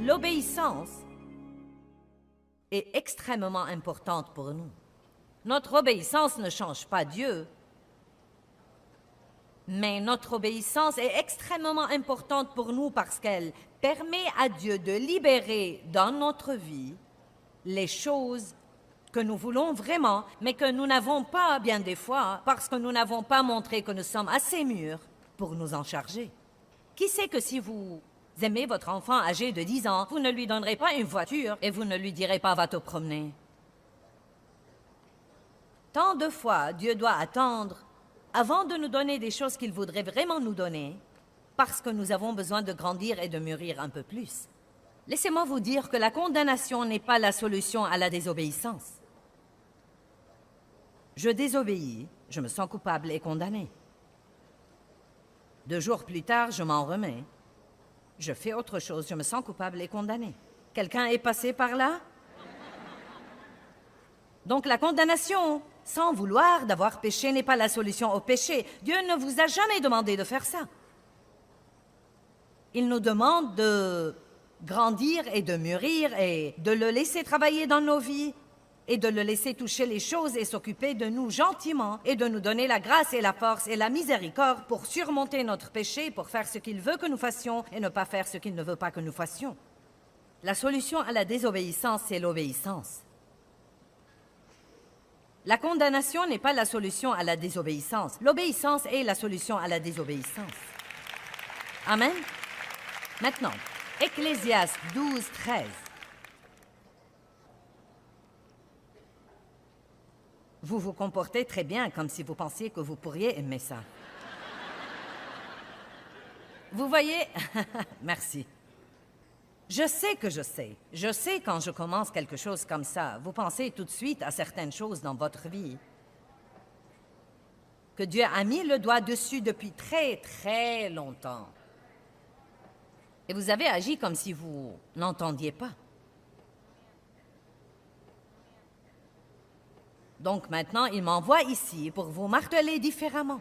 L'obéissance est extrêmement importante pour nous. Notre obéissance ne change pas Dieu, mais notre obéissance est extrêmement importante pour nous parce qu'elle permet à Dieu de libérer dans notre vie les choses que nous voulons vraiment, mais que nous n'avons pas bien des fois parce que nous n'avons pas montré que nous sommes assez mûrs pour nous en charger. Qui sait que si vous aimez votre enfant âgé de 10 ans, vous ne lui donnerez pas une voiture et vous ne lui direz pas « va te promener ». Tant de fois, Dieu doit attendre avant de nous donner des choses qu'il voudrait vraiment nous donner, parce que nous avons besoin de grandir et de mûrir un peu plus. Laissez-moi vous dire que la condamnation n'est pas la solution à la désobéissance. Je désobéis, je me sens coupable et condamné. 2 jours plus tard, je m'en remets. Je fais autre chose, je me sens coupable et condamné. Quelqu'un est passé par là? Donc la condamnation, sans vouloir d'avoir péché, n'est pas la solution au péché. Dieu ne vous a jamais demandé de faire ça. Il nous demande de grandir et de mûrir et de le laisser travailler dans nos vies et de le laisser toucher les choses et s'occuper de nous gentiment et de nous donner la grâce et la force et la miséricorde pour surmonter notre péché, pour faire ce qu'il veut que nous fassions et ne pas faire ce qu'il ne veut pas que nous fassions. La solution à la désobéissance, c'est l'obéissance. La condamnation n'est pas la solution à la désobéissance. L'obéissance est la solution à la désobéissance. Amen. Maintenant, Ecclésiaste 12, 13. Vous vous comportez très bien, comme si vous pensiez que vous pourriez aimer ça. Vous voyez? Merci. Je sais que je sais. Je sais quand je commence quelque chose comme ça. Vous pensez tout de suite à certaines choses dans votre vie. Que Dieu a mis le doigt dessus depuis très, très longtemps. Et vous avez agi comme si vous n'entendiez pas. Donc maintenant, il m'envoie ici pour vous marteler différemment.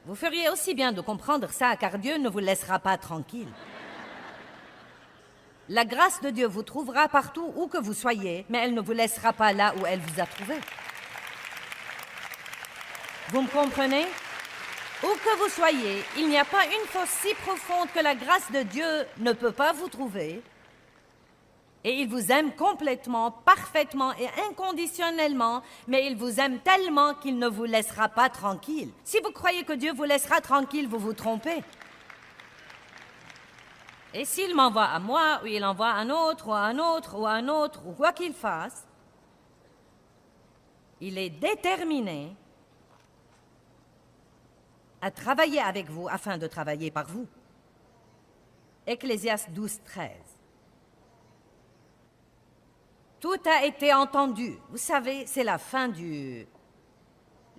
Vous feriez aussi bien de comprendre ça, car Dieu ne vous laissera pas tranquille. La grâce de Dieu vous trouvera partout où que vous soyez, mais elle ne vous laissera pas là où elle vous a trouvé. Vous me comprenez? Où que vous soyez, il n'y a pas une force si profonde que la grâce de Dieu ne peut pas vous trouver. Et il vous aime complètement, parfaitement et inconditionnellement, mais il vous aime tellement qu'il ne vous laissera pas tranquille. Si vous croyez que Dieu vous laissera tranquille, vous vous trompez. Et s'il m'envoie à moi, ou il envoie à un autre, ou à un autre, ou à un autre, ou quoi qu'il fasse, il est déterminé à travailler avec vous afin de travailler par vous. Ecclésiaste 12, 13. Tout a été entendu. Vous savez, c'est la fin du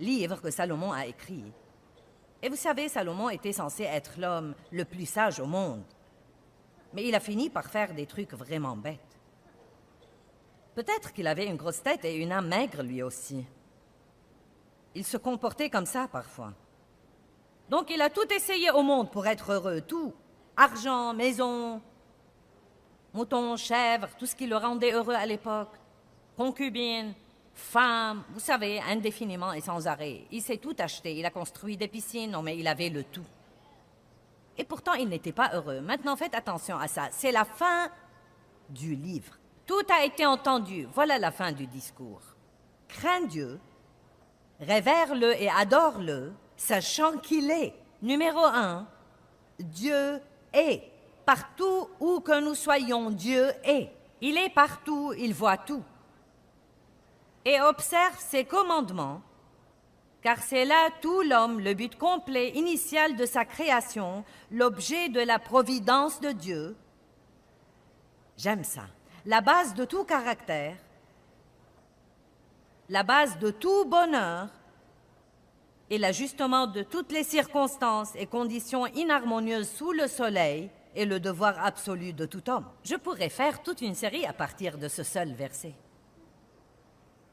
livre que Salomon a écrit. Et vous savez, Salomon était censé être l'homme le plus sage au monde. Mais il a fini par faire des trucs vraiment bêtes. Peut-être qu'il avait une grosse tête et une âme maigre, lui aussi. Il se comportait comme ça, parfois. Donc il a tout essayé au monde pour être heureux, tout. Argent, maison, moutons, chèvres, tout ce qui le rendait heureux à l'époque. Concubines, femmes, vous savez, indéfiniment et sans arrêt. Il s'est tout acheté, il a construit des piscines, non mais il avait le tout. Et pourtant, il n'était pas heureux. Maintenant, faites attention à ça. C'est la fin du livre. Tout a été entendu. Voilà la fin du discours. Crains Dieu, révère-le et adore-le, sachant qu'il est. Numéro 1, Dieu est. Partout où que nous soyons, Dieu est. Il est partout, il voit tout. Et observe ses commandements, car c'est là tout l'homme, le but complet, initial de sa création, l'objet de la providence de Dieu. J'aime ça. La base de tout caractère, la base de tout bonheur et l'ajustement de toutes les circonstances et conditions inharmonieuses sous le soleil est le devoir absolu de tout homme. Je pourrais faire toute une série à partir de ce seul verset.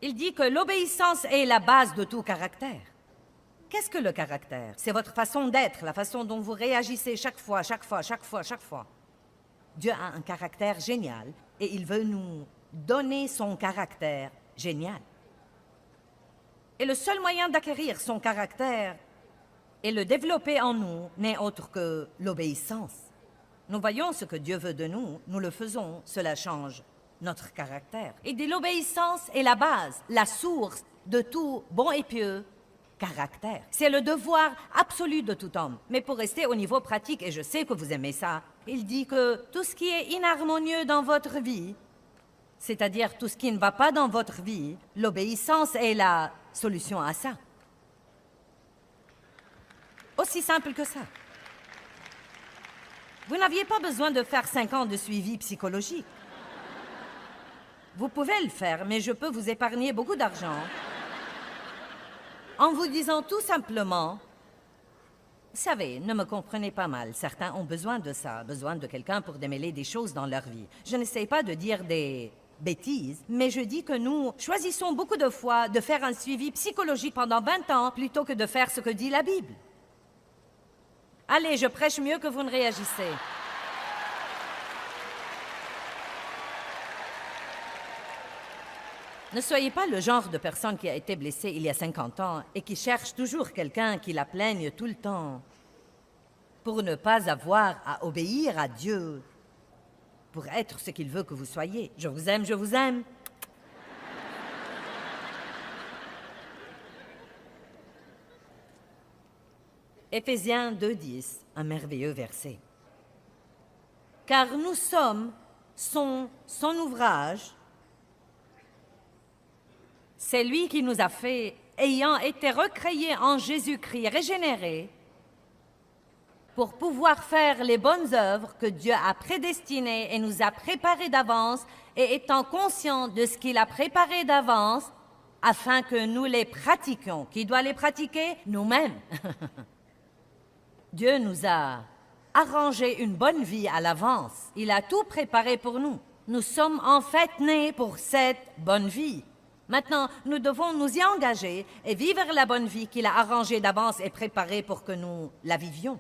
Il dit que l'obéissance est la base de tout caractère. Qu'est-ce que le caractère? C'est votre façon d'être, la façon dont vous réagissez chaque fois. Dieu a un caractère génial et il veut nous donner son caractère génial. Et le seul moyen d'acquérir son caractère et le développer en nous n'est autre que l'obéissance. Nous voyons ce que Dieu veut de nous, nous le faisons, cela change notre caractère. Et l'obéissance est la base, la source de tout bon et pieux caractère. C'est le devoir absolu de tout homme. Mais pour rester au niveau pratique, et je sais que vous aimez ça, il dit que tout ce qui est inharmonieux dans votre vie, c'est-à-dire tout ce qui ne va pas dans votre vie, l'obéissance est la solution à ça. Aussi simple que ça. Vous n'aviez pas besoin de faire 5 ans de suivi psychologique. Vous pouvez le faire, mais je peux vous épargner beaucoup d'argent en vous disant tout simplement, vous savez, ne me comprenez pas mal, certains ont besoin de ça, besoin de quelqu'un pour démêler des choses dans leur vie. Je n'essaie pas de dire des bêtises, mais je dis que nous choisissons beaucoup de fois de faire un suivi psychologique pendant 20 ans plutôt que de faire ce que dit la Bible. Allez, je prêche mieux que vous ne réagissez. Ne soyez pas le genre de personne qui a été blessée il y a 50 ans et qui cherche toujours quelqu'un qui la plaigne tout le temps pour ne pas avoir à obéir à Dieu, pour être ce qu'il veut que vous soyez. Je vous aime, je vous aime. Éphésiens 2:10, un merveilleux verset. Car nous sommes son ouvrage. C'est lui qui nous a fait, ayant été recréés en Jésus-Christ, régénérés, pour pouvoir faire les bonnes œuvres que Dieu a prédestinées et nous a préparées d'avance, et étant conscients de ce qu'il a préparé d'avance, afin que nous les pratiquions. Qui doit les pratiquer? Nous-mêmes. Dieu nous a arrangé une bonne vie à l'avance. Il a tout préparé pour nous. Nous sommes en fait nés pour cette bonne vie. Maintenant, nous devons nous y engager et vivre la bonne vie qu'il a arrangée d'avance et préparée pour que nous la vivions.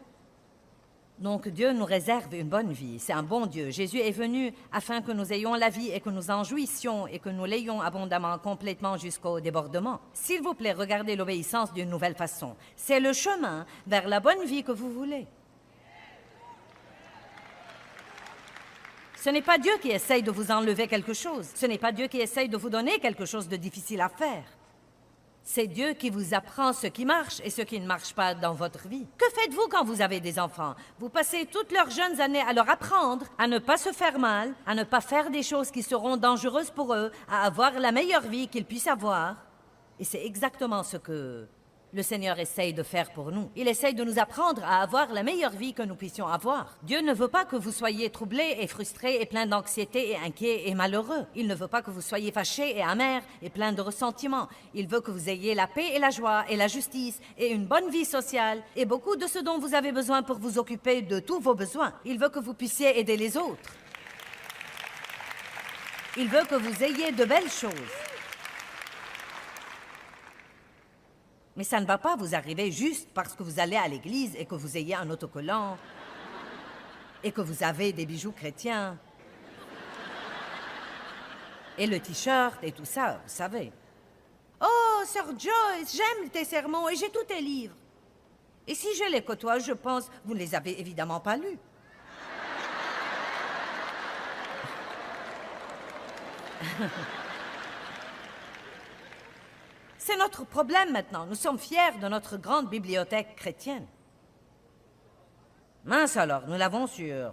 Donc Dieu nous réserve une bonne vie. C'est un bon Dieu. Jésus est venu afin que nous ayons la vie et que nous en jouissions et que nous l'ayons abondamment, complètement jusqu'au débordement. S'il vous plaît, regardez l'obéissance d'une nouvelle façon. C'est le chemin vers la bonne vie que vous voulez. Ce n'est pas Dieu qui essaye de vous enlever quelque chose. Ce n'est pas Dieu qui essaye de vous donner quelque chose de difficile à faire. C'est Dieu qui vous apprend ce qui marche et ce qui ne marche pas dans votre vie. Que faites-vous quand vous avez des enfants? Vous passez toutes leurs jeunes années à leur apprendre à ne pas se faire mal, à ne pas faire des choses qui seront dangereuses pour eux, à avoir la meilleure vie qu'ils puissent avoir. Et c'est exactement ce que le Seigneur essaye de faire pour nous. Il essaye de nous apprendre à avoir la meilleure vie que nous puissions avoir. Dieu ne veut pas que vous soyez troublés et frustrés et pleins d'anxiété et inquiets et malheureux. Il ne veut pas que vous soyez fâchés et amers et pleins de ressentiments. Il veut que vous ayez la paix et la joie et la justice et une bonne vie sociale et beaucoup de ce dont vous avez besoin pour vous occuper de tous vos besoins. Il veut que vous puissiez aider les autres. Il veut que vous ayez de belles choses. Mais ça ne va pas vous arriver juste parce que vous allez à l'église et que vous ayez un autocollant et que vous avez des bijoux chrétiens et le t-shirt et tout ça, vous savez. Oh, Sir Joyce, j'aime tes sermons et j'ai tous tes livres. Et si je les côtoie, je pense, vous ne les avez évidemment pas lus. C'est notre problème maintenant. Nous sommes fiers de notre grande bibliothèque chrétienne. Mince alors, nous l'avons sur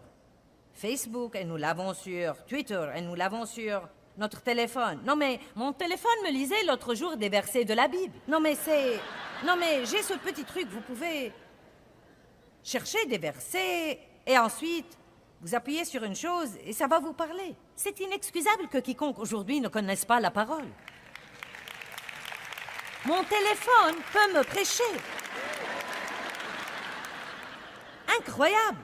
Facebook, et nous l'avons sur Twitter, et nous l'avons sur notre téléphone. Non mais, mon téléphone me lisait l'autre jour des versets de la Bible. Non mais j'ai ce petit truc, vous pouvez chercher des versets, et ensuite, vous appuyez sur une chose, et ça va vous parler. C'est inexcusable que quiconque aujourd'hui ne connaisse pas la parole. Mon téléphone peut me prêcher. Incroyable.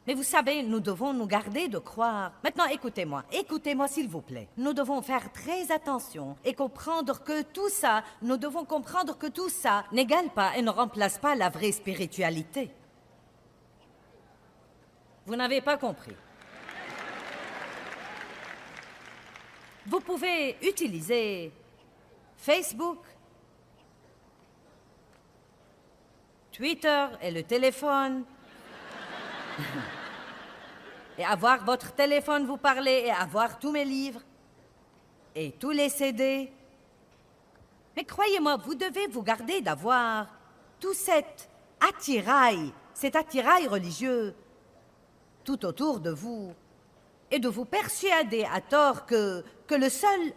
Mais vous savez, nous devons nous garder de croire. Maintenant, écoutez-moi s'il vous plaît. Nous devons faire très attention et comprendre que tout ça, nous devons comprendre que tout ça n'égale pas et ne remplace pas la vraie spiritualité. Vous n'avez pas compris. Vous pouvez utiliser Facebook, Twitter et le téléphone. Et avoir votre téléphone vous parler et avoir tous mes livres et tous les CD. Mais croyez-moi, vous devez vous garder d'avoir tout cet attirail religieux tout autour de vous et de vous persuader à tort que le seul...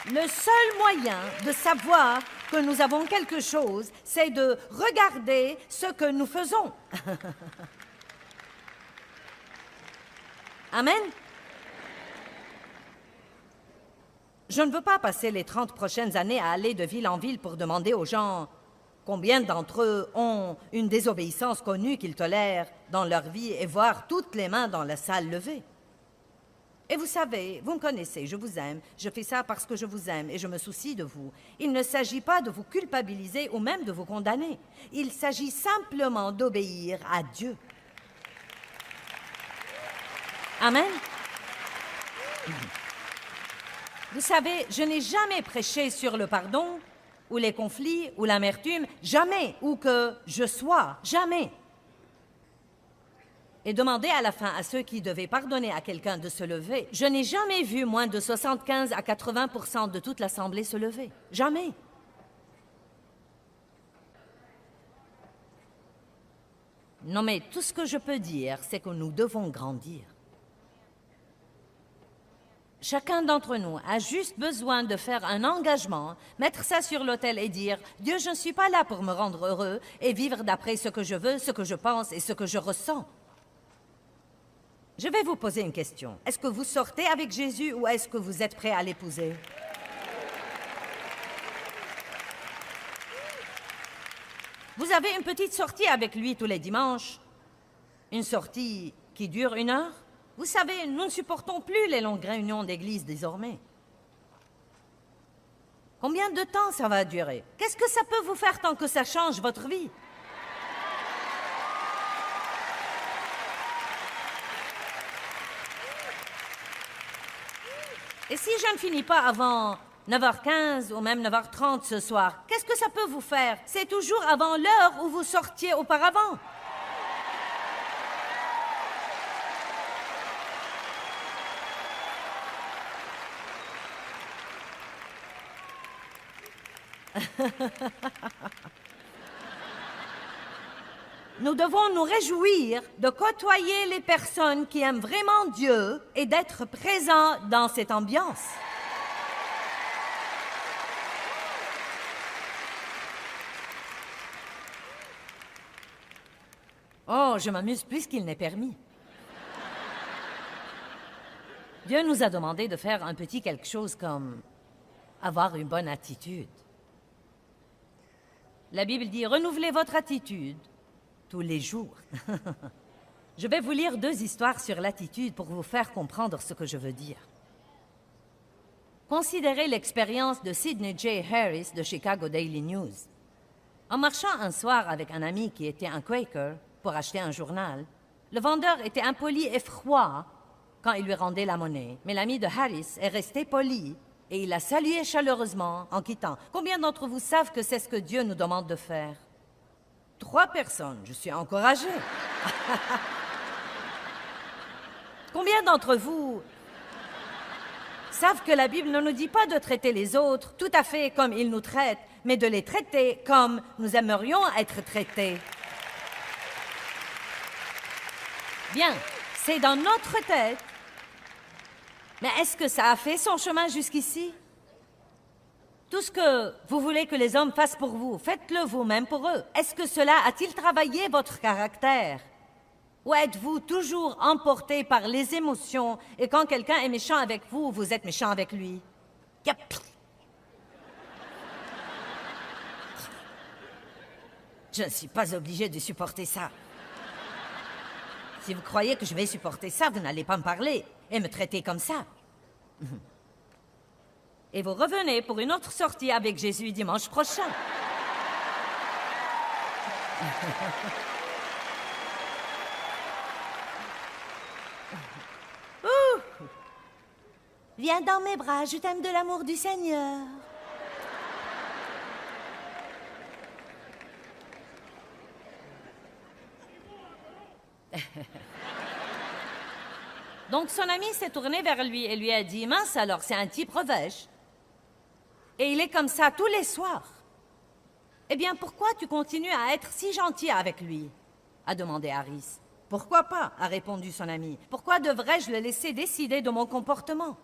Le seul moyen de savoir que nous avons quelque chose, c'est de regarder ce que nous faisons. Amen. Je ne veux pas passer les 30 prochaines années à aller de ville en ville pour demander aux gens combien d'entre eux ont une désobéissance connue qu'ils tolèrent dans leur vie et voir toutes les mains dans la salle levées. Et vous savez, vous me connaissez, je vous aime, je fais ça parce que je vous aime et je me soucie de vous. Il ne s'agit pas de vous culpabiliser ou même de vous condamner. Il s'agit simplement d'obéir à Dieu. Amen. Vous savez, je n'ai jamais prêché sur le pardon, ou les conflits, ou l'amertume, jamais, ou que je sois, jamais. Et demander à la fin à ceux qui devaient pardonner à quelqu'un de se lever. Je n'ai jamais vu moins de 75 à 80% de toute l'Assemblée se lever. Jamais. Non, mais tout ce que je peux dire, c'est que nous devons grandir. Chacun d'entre nous a juste besoin de faire un engagement, mettre ça sur l'autel et dire « Dieu, je ne suis pas là pour me rendre heureux et vivre d'après ce que je veux, ce que je pense et ce que je ressens. » Je vais vous poser une question. Est-ce que vous sortez avec Jésus ou est-ce que vous êtes prêt à l'épouser? Vous avez une petite sortie avec lui tous les dimanches. Une sortie qui dure 1 heure. Vous savez, nous ne supportons plus les longues réunions d'église désormais. Combien de temps ça va durer? Qu'est-ce que ça peut vous faire tant que ça change votre vie? Et si je ne finis pas avant 9h15 ou même 9h30 ce soir, qu'est-ce que ça peut vous faire? C'est toujours avant l'heure où vous sortiez auparavant. Nous devons nous réjouir de côtoyer les personnes qui aiment vraiment Dieu et d'être présents dans cette ambiance. Oh, je m'amuse plus qu'il n'est permis. Dieu nous a demandé de faire un petit quelque chose comme avoir une bonne attitude. La Bible dit « Renouvelez votre attitude » tous les jours. Je vais vous lire 2 histoires sur l'attitude pour vous faire comprendre ce que je veux dire. Considérez l'expérience de Sidney J. Harris de Chicago Daily News. En marchant un soir avec un ami qui était un Quaker pour acheter un journal, le vendeur était impoli et froid quand il lui rendait la monnaie. Mais l'ami de Harris est resté poli et il l'a salué chaleureusement en quittant. Combien d'entre vous savent que c'est ce que Dieu nous demande de faire? 3 personnes, je suis encouragée. Combien d'entre vous savent que la Bible ne nous dit pas de traiter les autres tout à fait comme ils nous traitent, mais de les traiter comme nous aimerions être traités? Bien, c'est dans notre tête. Mais est-ce que ça a fait son chemin jusqu'ici? Tout ce que vous voulez que les hommes fassent pour vous, faites-le vous-même pour eux. Est-ce que cela a-t-il travaillé votre caractère? Ou êtes-vous toujours emporté par les émotions et quand quelqu'un est méchant avec vous, vous êtes méchant avec lui? Yep. Je ne suis pas obligée de supporter ça. Si vous croyez que je vais supporter ça, vous n'allez pas me parler et me traiter comme ça. Et vous revenez pour une autre sortie avec Jésus dimanche prochain. Viens dans mes bras, je t'aime de l'amour du Seigneur. Donc son ami s'est tourné vers lui et lui a dit « Mince alors, c'est un type revêche. Et il est comme ça tous les soirs. Eh bien, pourquoi tu continues à être si gentil avec lui ?» a demandé Harris. « Pourquoi pas ?» a répondu son ami. « Pourquoi devrais-je le laisser décider de mon comportement ?»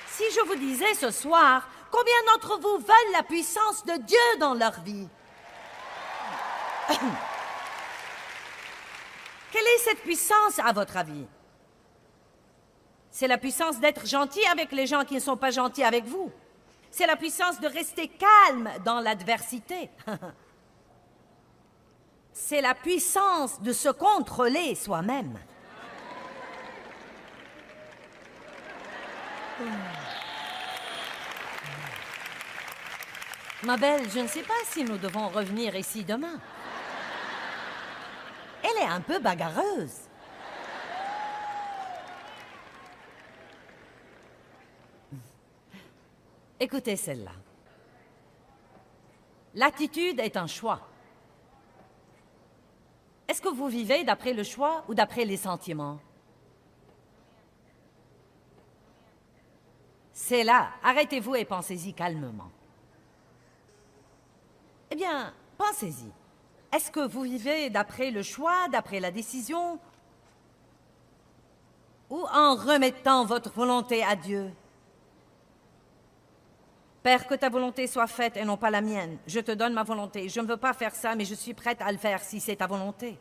Si je vous disais ce soir, combien d'entre vous veulent la puissance de Dieu dans leur vie? Quelle est cette puissance, à votre avis? C'est la puissance d'être gentil avec les gens qui ne sont pas gentils avec vous. C'est la puissance de rester calme dans l'adversité. C'est la puissance de se contrôler soi-même. Ma belle, je ne sais pas si nous devons revenir ici demain. Elle est un peu bagarreuse. Écoutez celle-là. L'attitude est un choix. Est-ce que vous vivez d'après le choix ou d'après les sentiments? C'est là. Arrêtez-vous et pensez-y calmement. Eh bien, pensez-y. Est-ce que vous vivez d'après le choix, d'après la décision, ou en remettant votre volonté à Dieu? Père, que ta volonté soit faite et non pas la mienne. Je te donne ma volonté. Je ne veux pas faire ça, mais je suis prête à le faire si c'est ta volonté.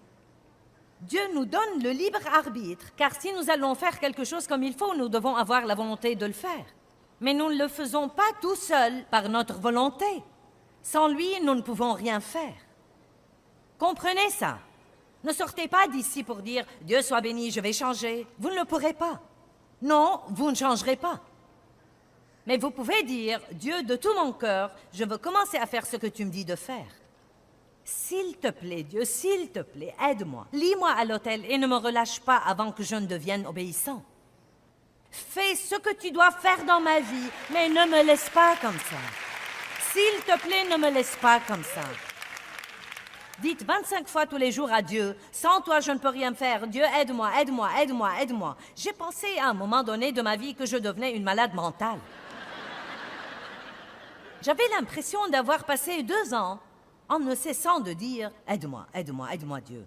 Dieu nous donne le libre arbitre, car si nous allons faire quelque chose comme il faut, nous devons avoir la volonté de le faire. Mais nous ne le faisons pas tout seuls par notre volonté. Sans lui, nous ne pouvons rien faire. Comprenez ça. Ne sortez pas d'ici pour dire « Dieu soit béni, je vais changer ». Vous ne le pourrez pas. Non, vous ne changerez pas. Mais vous pouvez dire « Dieu, de tout mon cœur, je veux commencer à faire ce que tu me dis de faire. S'il te plaît, Dieu, s'il te plaît, aide-moi. Lis-moi à l'autel et ne me relâche pas avant que je ne devienne obéissant. Fais ce que tu dois faire dans ma vie, mais ne me laisse pas comme ça. S'il te plaît, ne me laisse pas comme ça. » Dites 25 fois tous les jours à Dieu, « Sans toi, je ne peux rien faire. Dieu, aide-moi, aide-moi, aide-moi, aide-moi. » J'ai pensé à un moment donné de ma vie que je devenais une malade mentale. J'avais l'impression d'avoir passé 2 ans en ne cessant de dire « Aide-moi, aide-moi, aide-moi Dieu.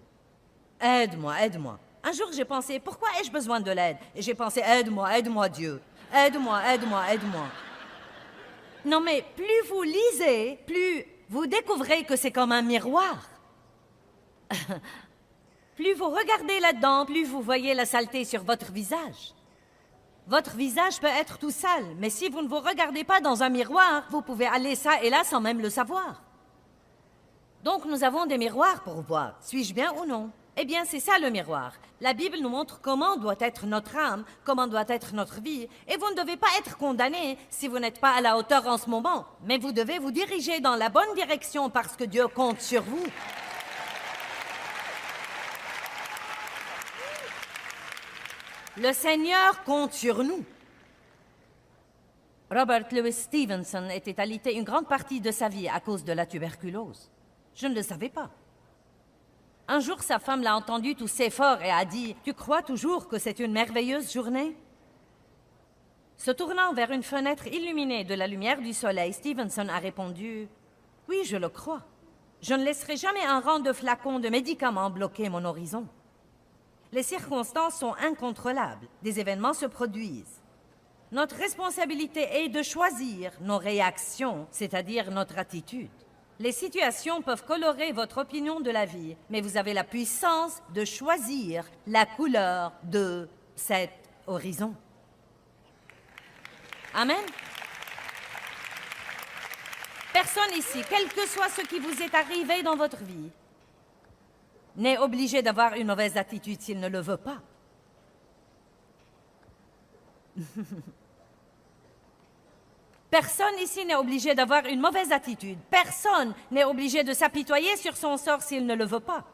Aide-moi, aide-moi. » Un jour, j'ai pensé « Pourquoi ai-je besoin de l'aide ?» Et j'ai pensé « Aide-moi, aide-moi Dieu. Aide-moi, aide-moi, aide-moi. » Non mais plus vous lisez, plus vous découvrez que c'est comme un miroir. Plus vous regardez là-dedans, plus vous voyez la saleté sur votre visage. Votre visage peut être tout sale, mais si vous ne vous regardez pas dans un miroir, vous pouvez aller ça et là sans même le savoir. Donc nous avons des miroirs pour voir, suis-je bien ou non? Eh bien, c'est ça le miroir. La Bible nous montre comment doit être notre âme, comment doit être notre vie, et vous ne devez pas être condamné si vous n'êtes pas à la hauteur en ce moment, mais vous devez vous diriger dans la bonne direction parce que Dieu compte sur vous. Le Seigneur compte sur nous. Robert Louis Stevenson était alité une grande partie de sa vie à cause de la tuberculose. Je ne le savais pas. Un jour, sa femme l'a entendu tousser fort et a dit « Tu crois toujours que c'est une merveilleuse journée ?» Se tournant vers une fenêtre illuminée de la lumière du soleil, Stevenson a répondu « Oui, je le crois. Je ne laisserai jamais un rang de flacons de médicaments bloquer mon horizon. » Les circonstances sont incontrôlables. Des événements se produisent. Notre responsabilité est de choisir nos réactions, c'est-à-dire notre attitude. Les situations peuvent colorer votre opinion de la vie, mais vous avez la puissance de choisir la couleur de cet horizon. Amen. Personne ici, quel que soit ce qui vous est arrivé dans votre vie, n'est obligé d'avoir une mauvaise attitude s'il ne le veut pas. Personne ici n'est obligé d'avoir une mauvaise attitude. Personne n'est obligé de s'apitoyer sur son sort s'il ne le veut pas.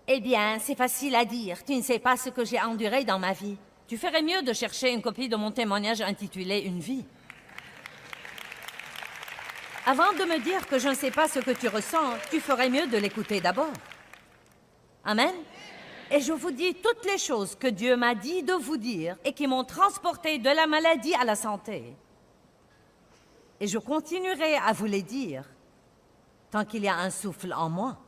Eh bien, c'est facile à dire. Tu ne sais pas ce que j'ai enduré dans ma vie. Tu ferais mieux de chercher une copie de mon témoignage intitulé « Une vie ». Avant de me dire que je ne sais pas ce que tu ressens, tu ferais mieux de l'écouter d'abord. Amen. Et je vous dis toutes les choses que Dieu m'a dit de vous dire et qui m'ont transporté de la maladie à la santé. Et je continuerai à vous les dire tant qu'il y a un souffle en moi.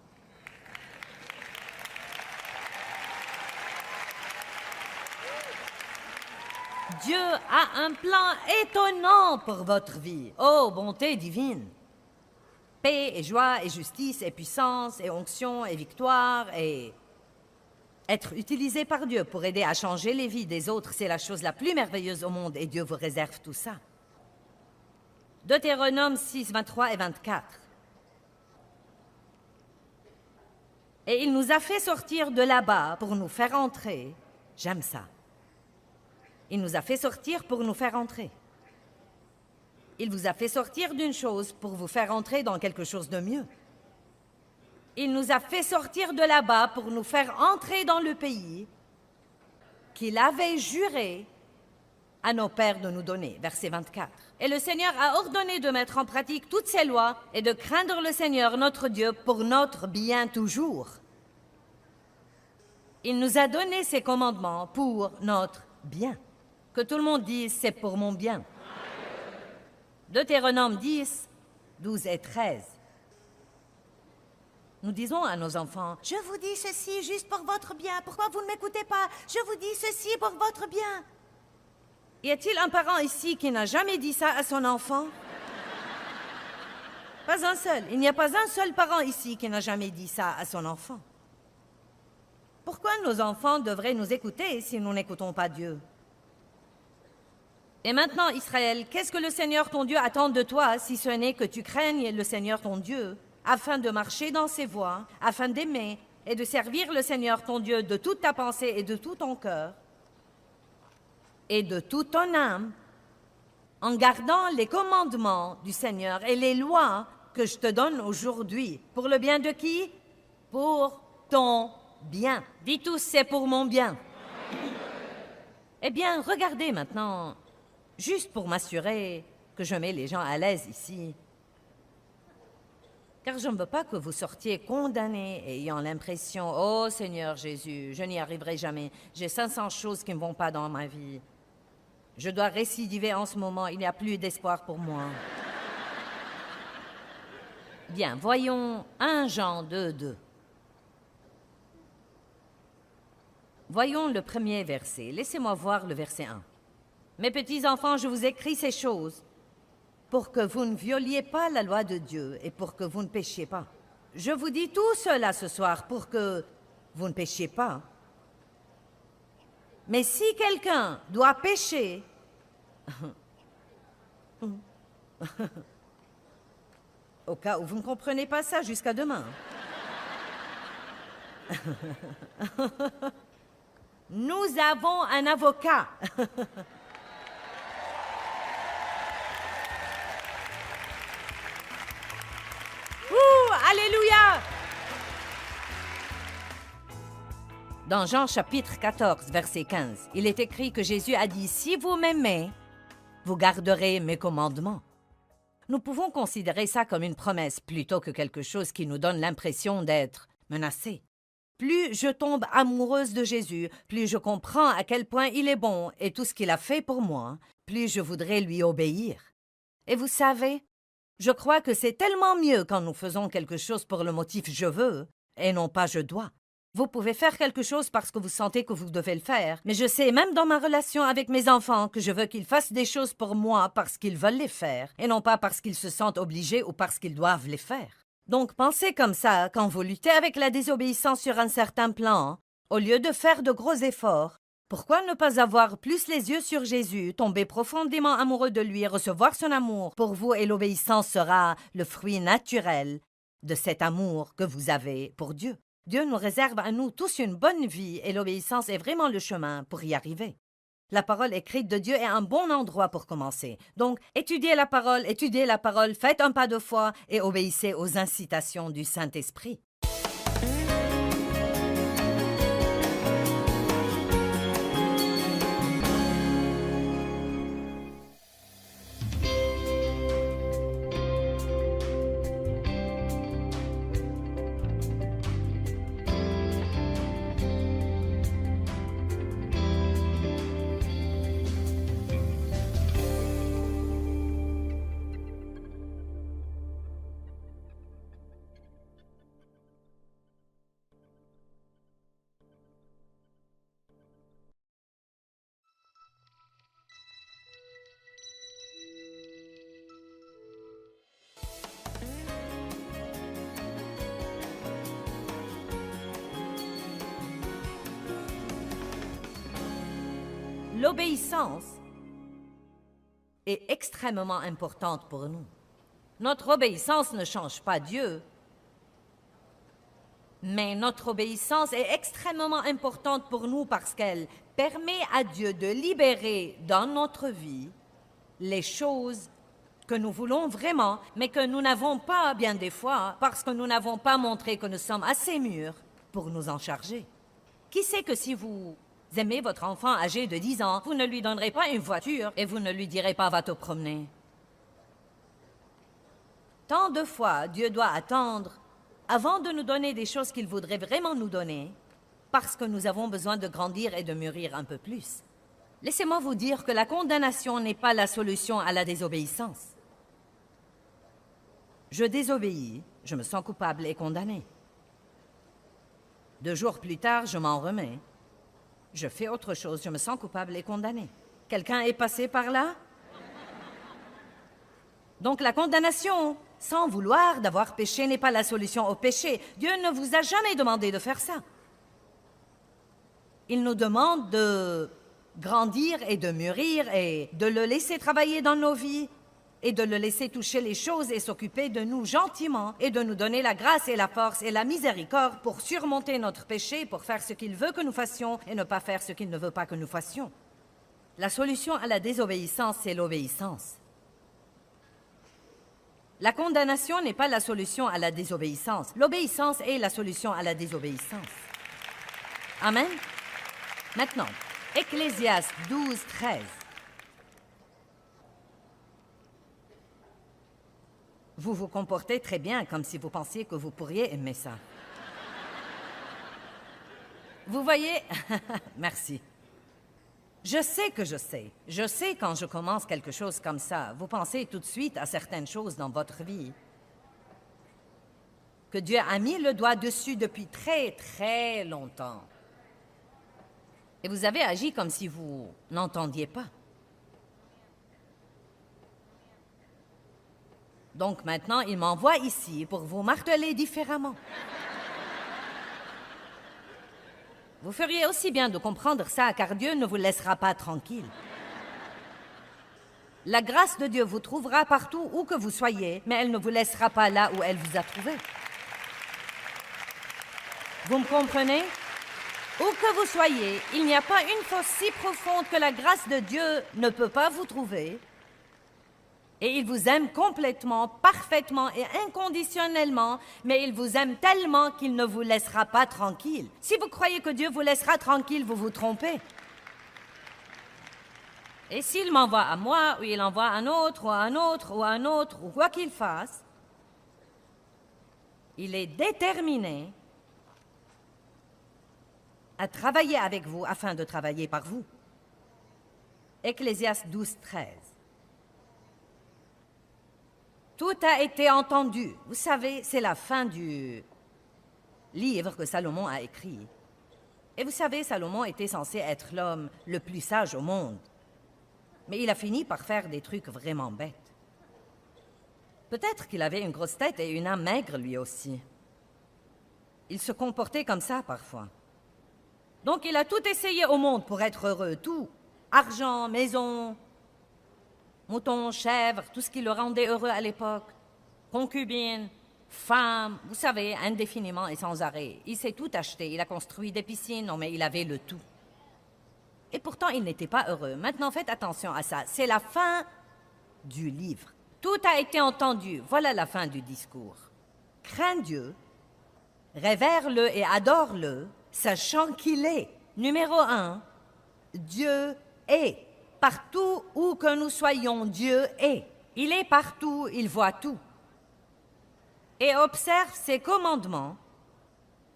Dieu a un plan étonnant pour votre vie. Oh, bonté divine! Paix et joie et justice et puissance et onction et victoire et... Être utilisé par Dieu pour aider à changer les vies des autres, c'est la chose la plus merveilleuse au monde et Dieu vous réserve tout ça. Deutéronome 6, 23 et 24. Et il nous a fait sortir de là-bas pour nous faire entrer. J'aime ça. Il nous a fait sortir pour nous faire entrer. Il vous a fait sortir d'une chose pour vous faire entrer dans quelque chose de mieux. Il nous a fait sortir de là-bas pour nous faire entrer dans le pays qu'il avait juré à nos pères de nous donner. Verset 24. Et le Seigneur a ordonné de mettre en pratique toutes ces lois et de craindre le Seigneur notre Dieu pour notre bien toujours. Il nous a donné ses commandements pour notre bien. Que tout le monde dise, c'est pour mon bien. Deutéronome 10, 12 et 13. Nous disons à nos enfants, « Je vous dis ceci juste pour votre bien. Pourquoi vous ne m'écoutez pas? Je vous dis ceci pour votre bien. » Y a-t-il un parent ici qui n'a jamais dit ça à son enfant? Pas un seul. Il n'y a pas un seul parent ici qui n'a jamais dit ça à son enfant. Pourquoi nos enfants devraient nous écouter si nous n'écoutons pas Dieu? Et maintenant, Israël, qu'est-ce que le Seigneur ton Dieu attend de toi, si ce n'est que tu craignes le Seigneur ton Dieu, afin de marcher dans ses voies, afin d'aimer et de servir le Seigneur ton Dieu de toute ta pensée et de tout ton cœur, et de toute ton âme, en gardant les commandements du Seigneur et les lois que je te donne aujourd'hui. Pour le bien de qui? Pour ton bien. Dis tous, c'est pour mon bien. Eh bien, regardez maintenant, juste pour m'assurer que je mets les gens à l'aise ici. Car je ne veux pas que vous sortiez condamnés ayant l'impression « Oh Seigneur Jésus, je n'y arriverai jamais. J'ai 500 choses qui ne vont pas dans ma vie. Je dois récidiver en ce moment. Il n'y a plus d'espoir pour moi. » Bien, voyons 1 Jean 2, 2. Voyons le premier verset. Laissez-moi voir le verset 1. « Mes petits enfants, je vous écris ces choses pour que vous ne violiez pas la loi de Dieu et pour que vous ne péchiez pas. Je vous dis tout cela ce soir pour que vous ne péchiez pas. Mais si quelqu'un doit pécher, au cas où vous ne comprenez pas ça jusqu'à demain, nous avons un avocat. Alléluia! Dans Jean chapitre 14, verset 15, il est écrit que Jésus a dit « Si vous m'aimez, vous garderez mes commandements. » Nous pouvons considérer ça comme une promesse plutôt que quelque chose qui nous donne l'impression d'être menacé. Plus je tombe amoureuse de Jésus, plus je comprends à quel point il est bon et tout ce qu'il a fait pour moi, plus je voudrais lui obéir. Et vous savez, je crois que c'est tellement mieux quand nous faisons quelque chose pour le motif « je veux » et non pas « je dois ». Vous pouvez faire quelque chose parce que vous sentez que vous devez le faire. Mais je sais, même dans ma relation avec mes enfants, que je veux qu'ils fassent des choses pour moi parce qu'ils veulent les faire, et non pas parce qu'ils se sentent obligés ou parce qu'ils doivent les faire. Donc pensez comme ça quand vous luttez avec la désobéissance sur un certain plan, au lieu de faire de gros efforts. Pourquoi ne pas avoir plus les yeux sur Jésus, tomber profondément amoureux de lui, recevoir son amour pour vous, et l'obéissance sera le fruit naturel de cet amour que vous avez pour Dieu. Dieu nous réserve à nous tous une bonne vie et l'obéissance est vraiment le chemin pour y arriver. La parole écrite de Dieu est un bon endroit pour commencer. Donc, étudiez la parole, faites un pas de foi et obéissez aux incitations du Saint-Esprit. L'obéissance est extrêmement importante pour nous. Notre obéissance ne change pas Dieu, mais notre obéissance est extrêmement importante pour nous parce qu'elle permet à Dieu de libérer dans notre vie les choses que nous voulons vraiment, mais que nous n'avons pas bien des fois parce que nous n'avons pas montré que nous sommes assez mûrs pour nous en charger. Qui sait que si vous aimez votre enfant âgé de 10 ans, vous ne lui donnerez pas une voiture et vous ne lui direz pas « va te promener ». Tant de fois, Dieu doit attendre avant de nous donner des choses qu'il voudrait vraiment nous donner, parce que nous avons besoin de grandir et de mûrir un peu plus. Laissez-moi vous dire que la condamnation n'est pas la solution à la désobéissance. Je désobéis, je me sens coupable et condamné. 2 jours plus tard, je m'en remets. Je fais autre chose, je me sens coupable et condamné. Quelqu'un est passé par là? Donc la condamnation, sans vouloir d'avoir péché, n'est pas la solution au péché. Dieu ne vous a jamais demandé de faire ça. Il nous demande de grandir et de mûrir et de le laisser travailler dans nos vies et de le laisser toucher les choses et s'occuper de nous gentiment et de nous donner la grâce et la force et la miséricorde pour surmonter notre péché, pour faire ce qu'il veut que nous fassions et ne pas faire ce qu'il ne veut pas que nous fassions. La solution à la désobéissance, c'est l'obéissance. La condamnation n'est pas la solution à la désobéissance. L'obéissance est la solution à la désobéissance. Amen. Maintenant, Ecclésiaste 12, 13. Vous vous comportez très bien, comme si vous pensiez que vous pourriez aimer ça. Vous voyez? Merci. Je sais que je sais. Je sais quand je commence quelque chose comme ça. Vous pensez tout de suite à certaines choses dans votre vie que Dieu a mis le doigt dessus depuis très, très longtemps. Et vous avez agi comme si vous n'entendiez pas. Donc maintenant, il m'envoie ici pour vous marteler différemment. Vous feriez aussi bien de comprendre ça, car Dieu ne vous laissera pas tranquille. La grâce de Dieu vous trouvera partout où que vous soyez, mais elle ne vous laissera pas là où elle vous a trouvé. Vous me comprenez? Où que vous soyez, il n'y a pas une fosse si profonde que la grâce de Dieu ne peut pas vous trouver. Et il vous aime complètement, parfaitement et inconditionnellement, mais il vous aime tellement qu'il ne vous laissera pas tranquille. Si vous croyez que Dieu vous laissera tranquille, vous vous trompez. Et s'il m'envoie à moi, ou il envoie à un autre, ou à un autre, ou à un autre, ou quoi qu'il fasse, il est déterminé à travailler avec vous afin de travailler par vous. Ecclésiaste 12, 13. Tout a été entendu. Vous savez, c'est la fin du livre que Salomon a écrit. Et vous savez, Salomon était censé être l'homme le plus sage au monde. Mais il a fini par faire des trucs vraiment bêtes. Peut-être qu'il avait une grosse tête et une âme maigre lui aussi. Il se comportait comme ça parfois. Donc il a tout essayé au monde pour être heureux, tout. Argent, maison, moutons, chèvres, tout ce qui le rendait heureux à l'époque. Concubines, femmes, vous savez, indéfiniment et sans arrêt. Il s'est tout acheté, il a construit des piscines, non mais il avait le tout. Et pourtant, il n'était pas heureux. Maintenant, faites attention à ça. C'est la fin du livre. Tout a été entendu. Voilà la fin du discours. Crains Dieu, révère-le et adore-le, sachant qu'il est. Numéro 1, Dieu est. Partout où que nous soyons, Dieu est. Il est partout, il voit tout. Et observe ses commandements,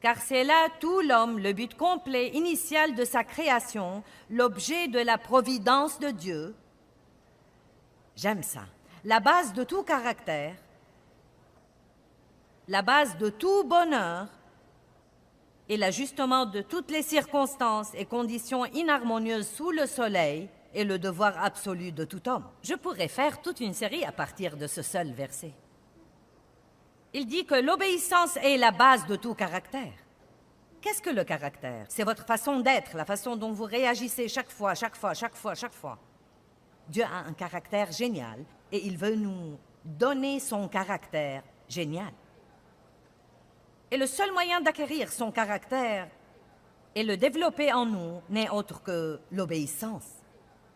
car c'est là tout l'homme, le but complet, initial de sa création, l'objet de la providence de Dieu. J'aime ça. La base de tout caractère, la base de tout bonheur et l'ajustement de toutes les circonstances et conditions inharmonieuses sous le soleil est le devoir absolu de tout homme. Je pourrais faire toute une série à partir de ce seul verset. Il dit que l'obéissance est la base de tout caractère. Qu'est-ce que le caractère? C'est votre façon d'être, la façon dont vous réagissez chaque fois. Dieu a un caractère génial et il veut nous donner son caractère génial. Et le seul moyen d'acquérir son caractère et le développer en nous n'est autre que l'obéissance.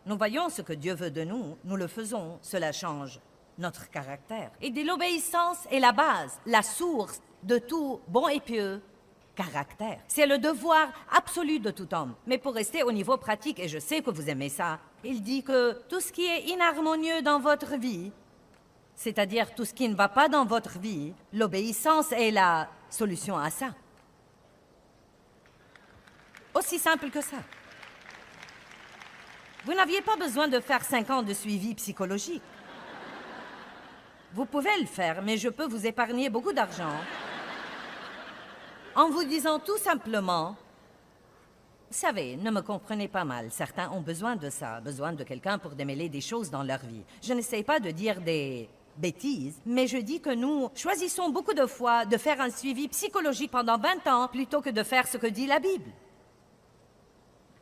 Nous voyons ce que Dieu veut de nous, nous le faisons, cela change notre caractère. Et de l'obéissance est la base, la source de tout bon et pieux caractère. C'est le devoir absolu de tout homme. Mais pour rester au niveau pratique, et je sais que vous aimez ça, il dit que tout ce qui est inharmonieux dans votre vie, c'est-à-dire tout ce qui ne va pas dans votre vie, l'obéissance est la solution à ça. Aussi simple que ça. Vous n'aviez pas besoin de faire 5 ans de suivi psychologique. Vous pouvez le faire, mais je peux vous épargner beaucoup d'argent en vous disant tout simplement, vous savez, ne me comprenez pas mal, certains ont besoin de ça, besoin de quelqu'un pour démêler des choses dans leur vie. Je n'essaie pas de dire des bêtises, mais je dis que nous choisissons beaucoup de fois de faire un suivi psychologique pendant 20 ans plutôt que de faire ce que dit la Bible.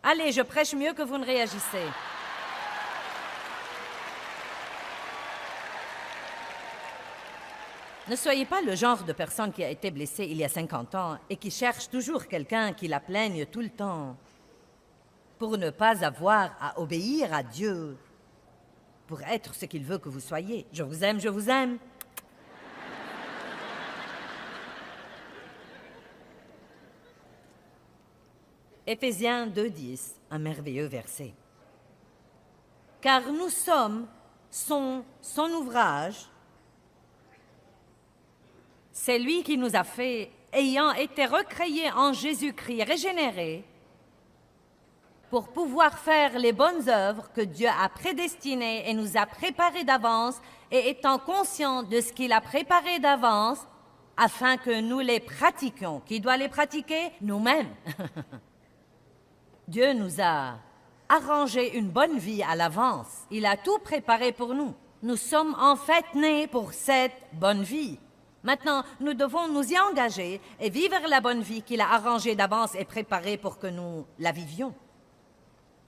Allez, je prêche mieux que vous ne réagissez. Ne soyez pas le genre de personne qui a été blessée il y a 50 ans et qui cherche toujours quelqu'un qui la plaigne tout le temps pour ne pas avoir à obéir à Dieu, pour être ce qu'il veut que vous soyez. Je vous aime, je vous aime. Éphésiens 2:10, un merveilleux verset. Car nous sommes son ouvrage. C'est lui qui nous a fait, ayant été recréés en Jésus-Christ, régénérés, pour pouvoir faire les bonnes œuvres que Dieu a prédestinées et nous a préparées d'avance, et étant conscients de ce qu'il a préparé d'avance, afin que nous les pratiquions. Qui doit les pratiquer? Nous-mêmes. Dieu nous a arrangé une bonne vie à l'avance. Il a tout préparé pour nous. Nous sommes en fait nés pour cette bonne vie. Maintenant, nous devons nous y engager et vivre la bonne vie qu'il a arrangée d'avance et préparée pour que nous la vivions.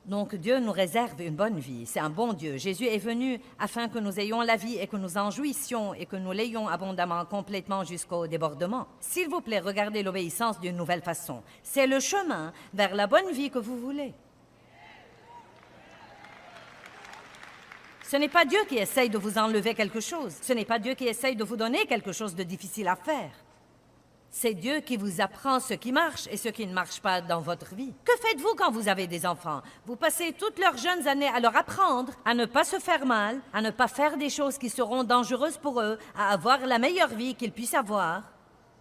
Donc Dieu nous réserve une bonne vie. C'est un bon Dieu. Jésus est venu afin que nous ayons la vie et que nous en jouissions et que nous l'ayons abondamment, complètement jusqu'au débordement. S'il vous plaît, regardez l'obéissance d'une nouvelle façon. C'est le chemin vers la bonne vie que vous voulez. Ce n'est pas Dieu qui essaye de vous enlever quelque chose. Ce n'est pas Dieu qui essaye de vous donner quelque chose de difficile à faire. C'est Dieu qui vous apprend ce qui marche et ce qui ne marche pas dans votre vie. Que faites-vous quand vous avez des enfants? Vous passez toutes leurs jeunes années à leur apprendre à ne pas se faire mal, à ne pas faire des choses qui seront dangereuses pour eux, à avoir la meilleure vie qu'ils puissent avoir.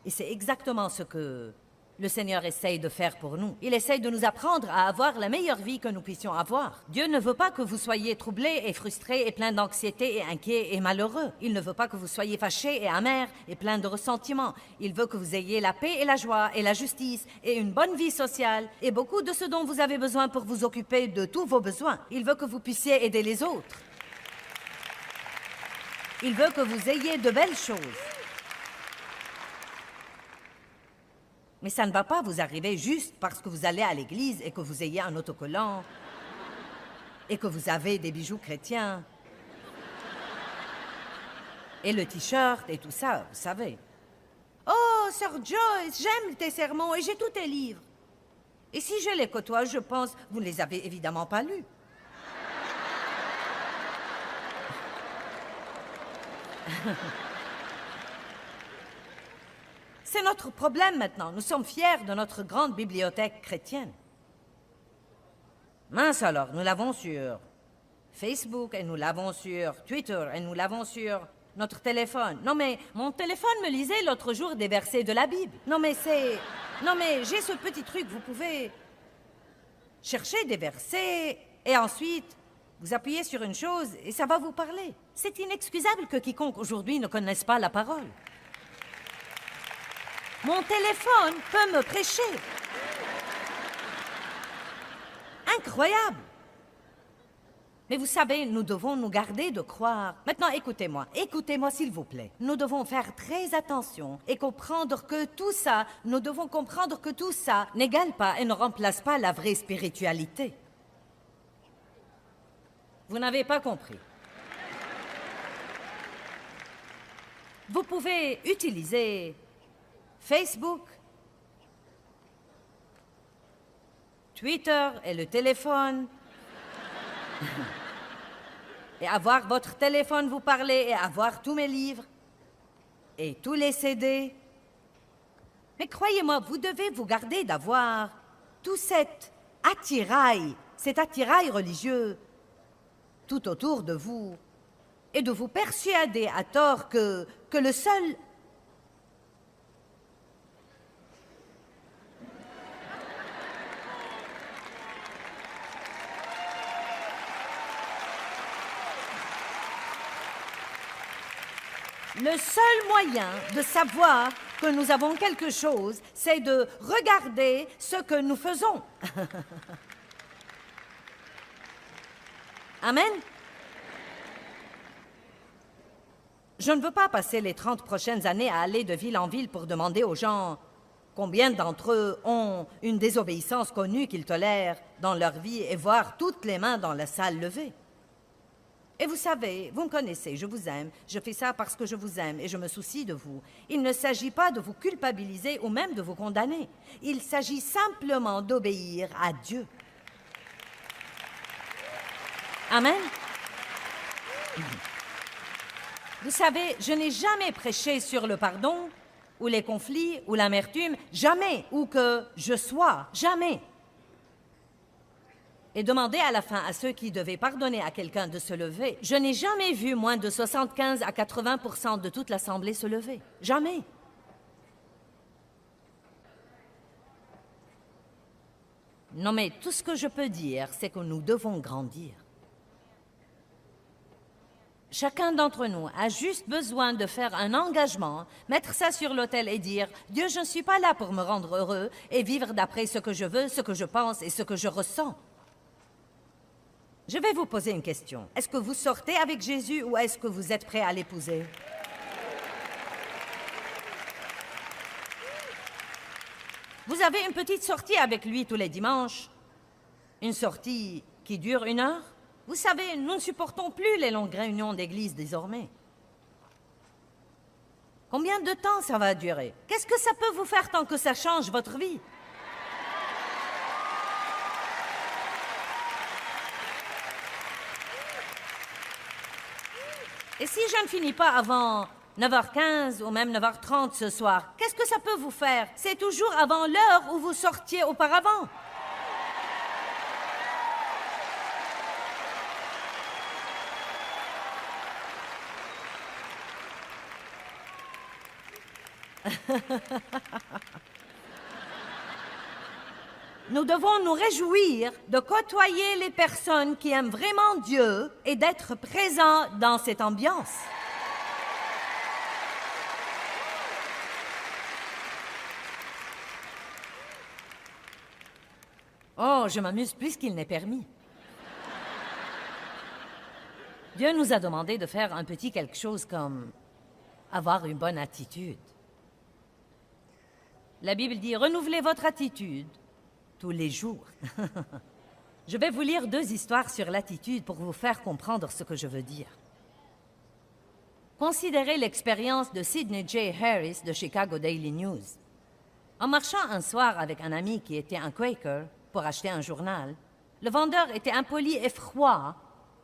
Et c'est exactement ce que le Seigneur essaye de faire pour nous. Il essaye de nous apprendre à avoir la meilleure vie que nous puissions avoir. Dieu ne veut pas que vous soyez troublés et frustrés et pleins d'anxiété et inquiets et malheureux. Il ne veut pas que vous soyez fâchés et amers et pleins de ressentiments. Il veut que vous ayez la paix et la joie et la justice et une bonne vie sociale et beaucoup de ce dont vous avez besoin pour vous occuper de tous vos besoins. Il veut que vous puissiez aider les autres. Il veut que vous ayez de belles choses. Mais ça ne va pas vous arriver juste parce que vous allez à l'église et que vous ayez un autocollant et que vous avez des bijoux chrétiens et le t-shirt et tout ça, vous savez. Oh, Sir Joyce, j'aime tes sermons et j'ai tous tes livres. Et si je les côtoie, je pense, vous ne les avez évidemment pas lus. C'est notre problème maintenant. Nous sommes fiers de notre grande bibliothèque chrétienne. Mince alors, nous l'avons sur Facebook et nous l'avons sur Twitter et nous l'avons sur notre téléphone. Non mais, mon téléphone me lisait l'autre jour des versets de la Bible. Non mais j'ai ce petit truc, vous pouvez chercher des versets et ensuite vous appuyez sur une chose et ça va vous parler. C'est inexcusable que quiconque aujourd'hui ne connaisse pas la parole. Mon téléphone peut me prêcher. Incroyable. Mais vous savez, nous devons nous garder de croire. Maintenant, écoutez-moi s'il vous plaît. Nous devons faire très attention et comprendre que tout ça, nous devons comprendre que tout ça n'égale pas et ne remplace pas la vraie spiritualité. Vous n'avez pas compris. Vous pouvez utiliser Facebook, Twitter et le téléphone. Et avoir votre téléphone vous parler et avoir tous mes livres et tous les CD. Mais croyez-moi, vous devez vous garder d'avoir tout cet attirail religieux tout autour de vous et de vous persuader à tort que le seul... Le seul moyen de savoir que nous avons quelque chose, c'est de regarder ce que nous faisons. Amen. Je ne veux pas passer les 30 prochaines années à aller de ville en ville pour demander aux gens combien d'entre eux ont une désobéissance connue qu'ils tolèrent dans leur vie et voir toutes les mains dans la salle levées. Et vous savez, vous me connaissez, je vous aime, je fais ça parce que je vous aime et je me soucie de vous. Il ne s'agit pas de vous culpabiliser ou même de vous condamner. Il s'agit simplement d'obéir à Dieu. Amen. Vous savez, je n'ai jamais prêché sur le pardon, ou les conflits, ou l'amertume, jamais, ou que je sois, jamais. Et demander à la fin à ceux qui devaient pardonner à quelqu'un de se lever. Je n'ai jamais vu moins de 75 à 80% de toute l'Assemblée se lever. Jamais. Non, mais tout ce que je peux dire, c'est que nous devons grandir. Chacun d'entre nous a juste besoin de faire un engagement, mettre ça sur l'autel et dire « Dieu, je ne suis pas là pour me rendre heureux et vivre d'après ce que je veux, ce que je pense et ce que je ressens. » Je vais vous poser une question. Est-ce que vous sortez avec Jésus ou est-ce que vous êtes prêt à l'épouser? Vous avez une petite sortie avec lui tous les dimanches. Une sortie qui dure 1 heure. Vous savez, nous ne supportons plus les longues réunions d'église désormais. Combien de temps ça va durer? Qu'est-ce que ça peut vous faire tant que ça change votre vie? Et si je ne finis pas avant 9h15 ou même 9h30 ce soir, qu'est-ce que ça peut vous faire? C'est toujours avant l'heure où vous sortiez auparavant. Nous devons nous réjouir de côtoyer les personnes qui aiment vraiment Dieu et d'être présents dans cette ambiance. Oh, je m'amuse plus qu'il n'est permis. Dieu nous a demandé de faire un petit quelque chose comme avoir une bonne attitude. La Bible dit « Renouvelez votre attitude tous les jours. » Je vais vous lire 2 histoires sur l'attitude pour vous faire comprendre ce que je veux dire. Considérez l'expérience de Sidney J. Harris de Chicago Daily News. En marchant un soir avec un ami qui était un Quaker pour acheter un journal, le vendeur était impoli et froid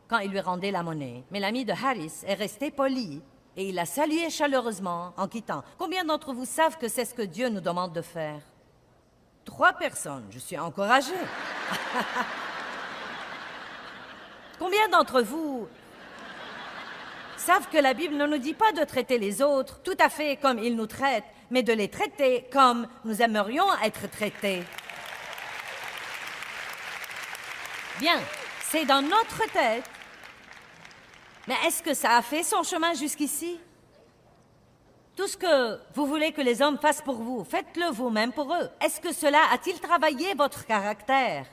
quand il lui rendait la monnaie. Mais l'ami de Harris est resté poli et il l'a salué chaleureusement en quittant. Combien d'entre vous savent que c'est ce que Dieu nous demande de faire? 3 personnes, je suis encouragée. Combien d'entre vous savent que la Bible ne nous dit pas de traiter les autres tout à fait comme ils nous traitent, mais de les traiter comme nous aimerions être traités? Bien, c'est dans notre tête. Mais est-ce que ça a fait son chemin jusqu'ici? Tout ce que vous voulez que les hommes fassent pour vous, faites-le vous-même pour eux. Est-ce que cela a-t-il travaillé votre caractère?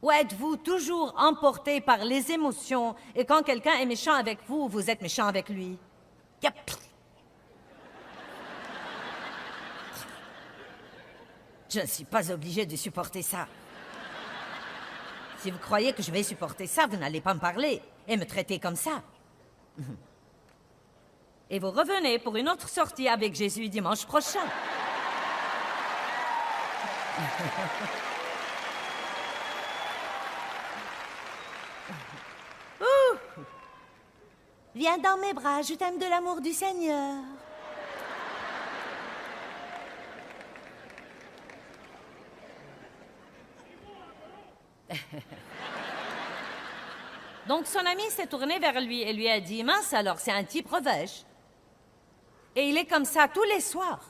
Ou êtes-vous toujours emporté par les émotions et quand quelqu'un est méchant avec vous, vous êtes méchant avec lui? Yep. Je ne suis pas obligée de supporter ça. Si vous croyez que je vais supporter ça, vous n'allez pas me parler et me traiter comme ça. Et vous revenez pour une autre sortie avec Jésus dimanche prochain. Viens dans mes bras, je t'aime de l'amour du Seigneur. Donc son ami s'est tourné vers lui et lui a dit « Mince alors, c'est un type revêche. Et il est comme ça tous les soirs.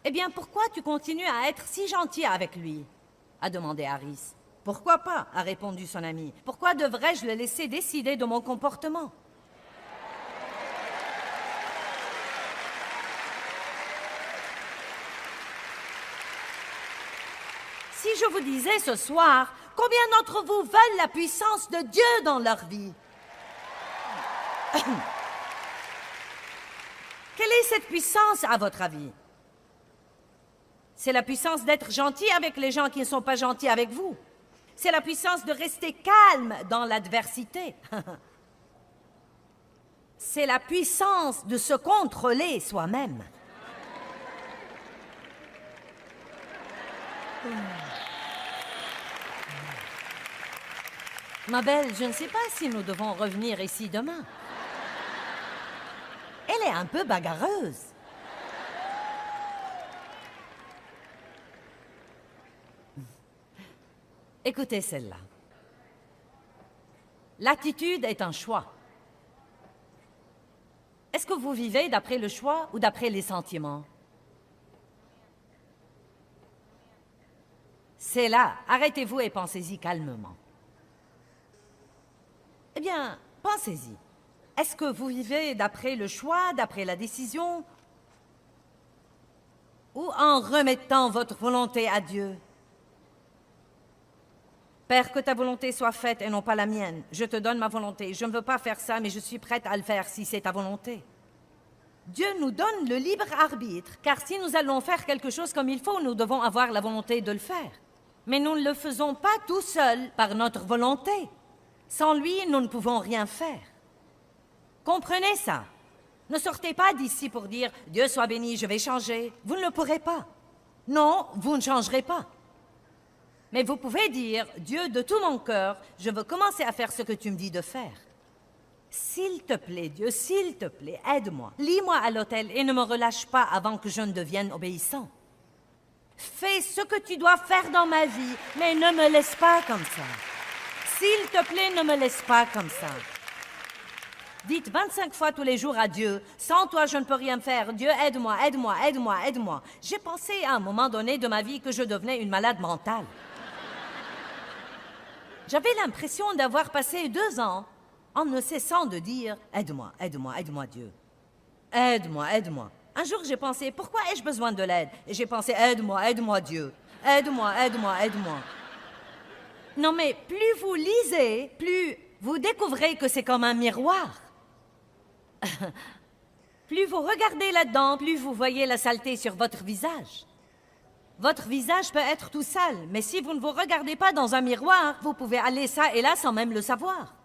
Eh bien, pourquoi tu continues à être si gentil avec lui ?» a demandé Harris. « Pourquoi pas ?» a répondu son ami. « Pourquoi devrais-je le laisser décider de mon comportement ?» Si je vous disais ce soir, combien d'entre vous veulent la puissance de Dieu dans leur vie? Quelle est cette puissance, à votre avis? C'est la puissance d'être gentil avec les gens qui ne sont pas gentils avec vous. C'est la puissance de rester calme dans l'adversité. C'est la puissance de se contrôler soi-même. Ma belle, je ne sais pas si nous devons revenir ici demain. Elle est un peu bagarreuse. Écoutez celle-là. L'attitude est un choix. Est-ce que vous vivez d'après le choix ou d'après les sentiments? C'est là. Arrêtez-vous et pensez-y calmement. Eh bien, pensez-y. Est-ce que vous vivez d'après le choix, d'après la décision, ou en remettant votre volonté à Dieu? Père, que ta volonté soit faite et non pas la mienne. Je te donne ma volonté. Je ne veux pas faire ça, mais je suis prête à le faire si c'est ta volonté. Dieu nous donne le libre arbitre, car si nous allons faire quelque chose comme il faut, nous devons avoir la volonté de le faire. Mais nous ne le faisons pas tout seuls par notre volonté. Sans lui, nous ne pouvons rien faire. Comprenez ça. Ne sortez pas d'ici pour dire « Dieu soit béni, je vais changer ». Vous ne le pourrez pas. Non, vous ne changerez pas. Mais vous pouvez dire « Dieu, de tout mon cœur, je veux commencer à faire ce que tu me dis de faire. S'il te plaît, Dieu, s'il te plaît, aide-moi. Lis-moi à l'autel et ne me relâche pas avant que je ne devienne obéissant. Fais ce que tu dois faire dans ma vie, mais ne me laisse pas comme ça. S'il te plaît, ne me laisse pas comme ça. Dites 25 fois tous les jours à Dieu, « Sans toi, je ne peux rien faire. Dieu, aide-moi, aide-moi, aide-moi, aide-moi. » J'ai pensé à un moment donné de ma vie que je devenais une malade mentale. J'avais l'impression d'avoir passé 2 ans en ne cessant de dire « Aide-moi, aide-moi, aide-moi Dieu. Aide-moi, aide-moi. » Un jour, j'ai pensé « Pourquoi ai-je besoin de l'aide ?» Et j'ai pensé « Aide-moi, aide-moi Dieu. Aide-moi, aide-moi, aide-moi. » Non mais plus vous lisez, plus vous découvrez que c'est comme un miroir. Plus vous regardez là-dedans, plus vous voyez la saleté sur votre visage. Votre visage peut être tout sale, mais si vous ne vous regardez pas dans un miroir, vous pouvez aller ça et là sans même le savoir.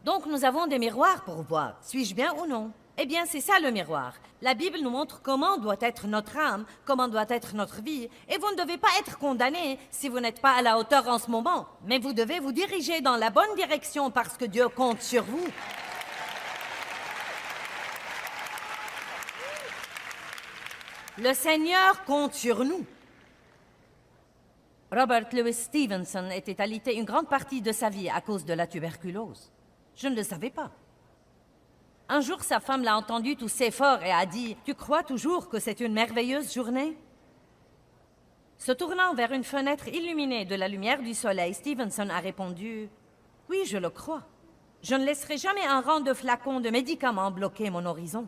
Donc nous avons des miroirs pour voir, suis-je bien ou non? Eh bien, c'est ça le miroir. La Bible nous montre comment doit être notre âme, comment doit être notre vie, et vous ne devez pas être condamné si vous n'êtes pas à la hauteur en ce moment, mais vous devez vous diriger dans la bonne direction parce que Dieu compte sur vous. Le Seigneur compte sur nous. Robert Louis Stevenson était alité une grande partie de sa vie à cause de la tuberculose. Je ne le savais pas. Un jour, sa femme l'a entendu tousser fort et a dit « Tu crois toujours que c'est une merveilleuse journée ?» Se tournant vers une fenêtre illuminée de la lumière du soleil, Stevenson a répondu « Oui, je le crois. Je ne laisserai jamais un rang de flacons de médicaments bloquer mon horizon. »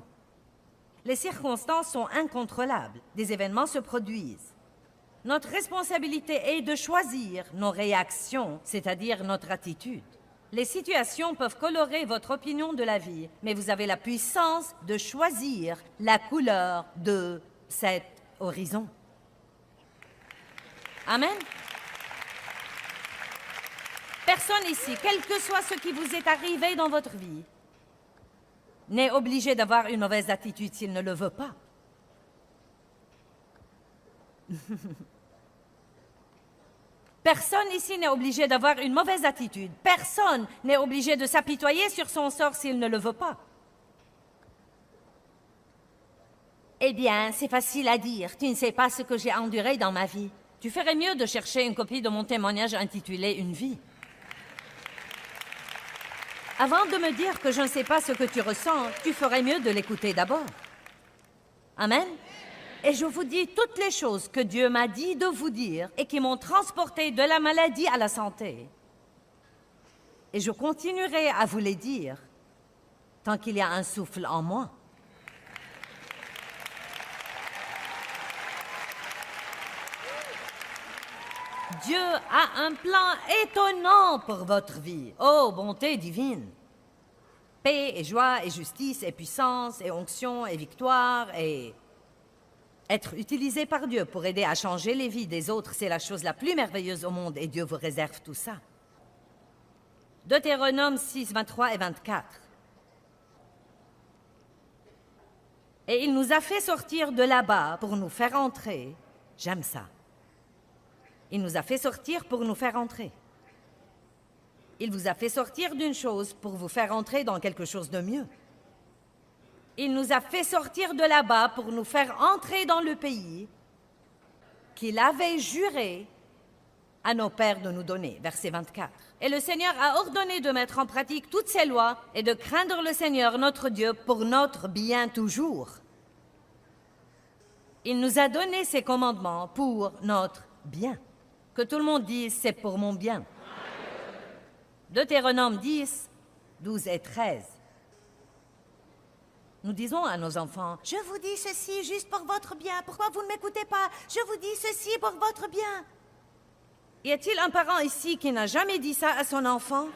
Les circonstances sont incontrôlables. Des événements se produisent. Notre responsabilité est de choisir nos réactions, c'est-à-dire notre attitude. Les situations peuvent colorer votre opinion de la vie, mais vous avez la puissance de choisir la couleur de cet horizon. Amen. Personne ici, quel que soit ce qui vous est arrivé dans votre vie, n'est obligé d'avoir une mauvaise attitude s'il ne le veut pas. Personne ici n'est obligé d'avoir une mauvaise attitude. Personne n'est obligé de s'apitoyer sur son sort s'il ne le veut pas. Eh bien, c'est facile à dire. Tu ne sais pas ce que j'ai enduré dans ma vie. Tu ferais mieux de chercher une copie de mon témoignage intitulé « Une vie ». Avant de me dire que je ne sais pas ce que tu ressens, tu ferais mieux de l'écouter d'abord. Amen. Et je vous dis toutes les choses que Dieu m'a dit de vous dire et qui m'ont transporté de la maladie à la santé. Et je continuerai à vous les dire tant qu'il y a un souffle en moi. Dieu a un plan étonnant pour votre vie. Oh, bonté divine! Paix et joie et justice et puissance et onction et victoire et... Être utilisé par Dieu pour aider à changer les vies des autres, c'est la chose la plus merveilleuse au monde et Dieu vous réserve tout ça. Deutéronome 6, 23 et 24. Et il nous a fait sortir de là-bas pour nous faire entrer. J'aime ça. Il nous a fait sortir pour nous faire entrer. Il vous a fait sortir d'une chose pour vous faire entrer dans quelque chose de mieux. Il nous a fait sortir de là-bas pour nous faire entrer dans le pays qu'il avait juré à nos pères de nous donner. Verset 24. Et le Seigneur a ordonné de mettre en pratique toutes ces lois et de craindre le Seigneur notre Dieu pour notre bien toujours. Il nous a donné ces commandements pour notre bien. Que tout le monde dise, c'est pour mon bien. Deutéronome 10, 12 et 13. Nous disons à nos enfants, « Je vous dis ceci juste pour votre bien. Pourquoi vous ne m'écoutez pas? Je vous dis ceci pour votre bien. » Y a-t-il un parent ici qui n'a jamais dit ça à son enfant?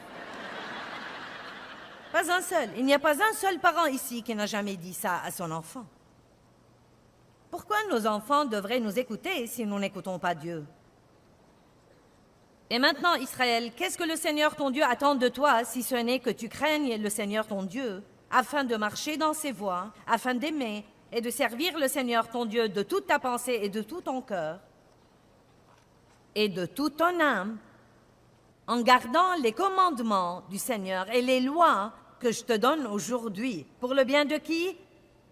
Pas un seul. Il n'y a pas un seul parent ici qui n'a jamais dit ça à son enfant. Pourquoi nos enfants devraient nous écouter si nous n'écoutons pas Dieu? Et maintenant, Israël, qu'est-ce que le Seigneur ton Dieu attend de toi, si ce n'est que tu craignes le Seigneur ton Dieu, afin de marcher dans ses voies, afin d'aimer et de servir le Seigneur ton Dieu de toute ta pensée et de tout ton cœur, et de toute ton âme, en gardant les commandements du Seigneur et les lois que je te donne aujourd'hui. Pour le bien de qui?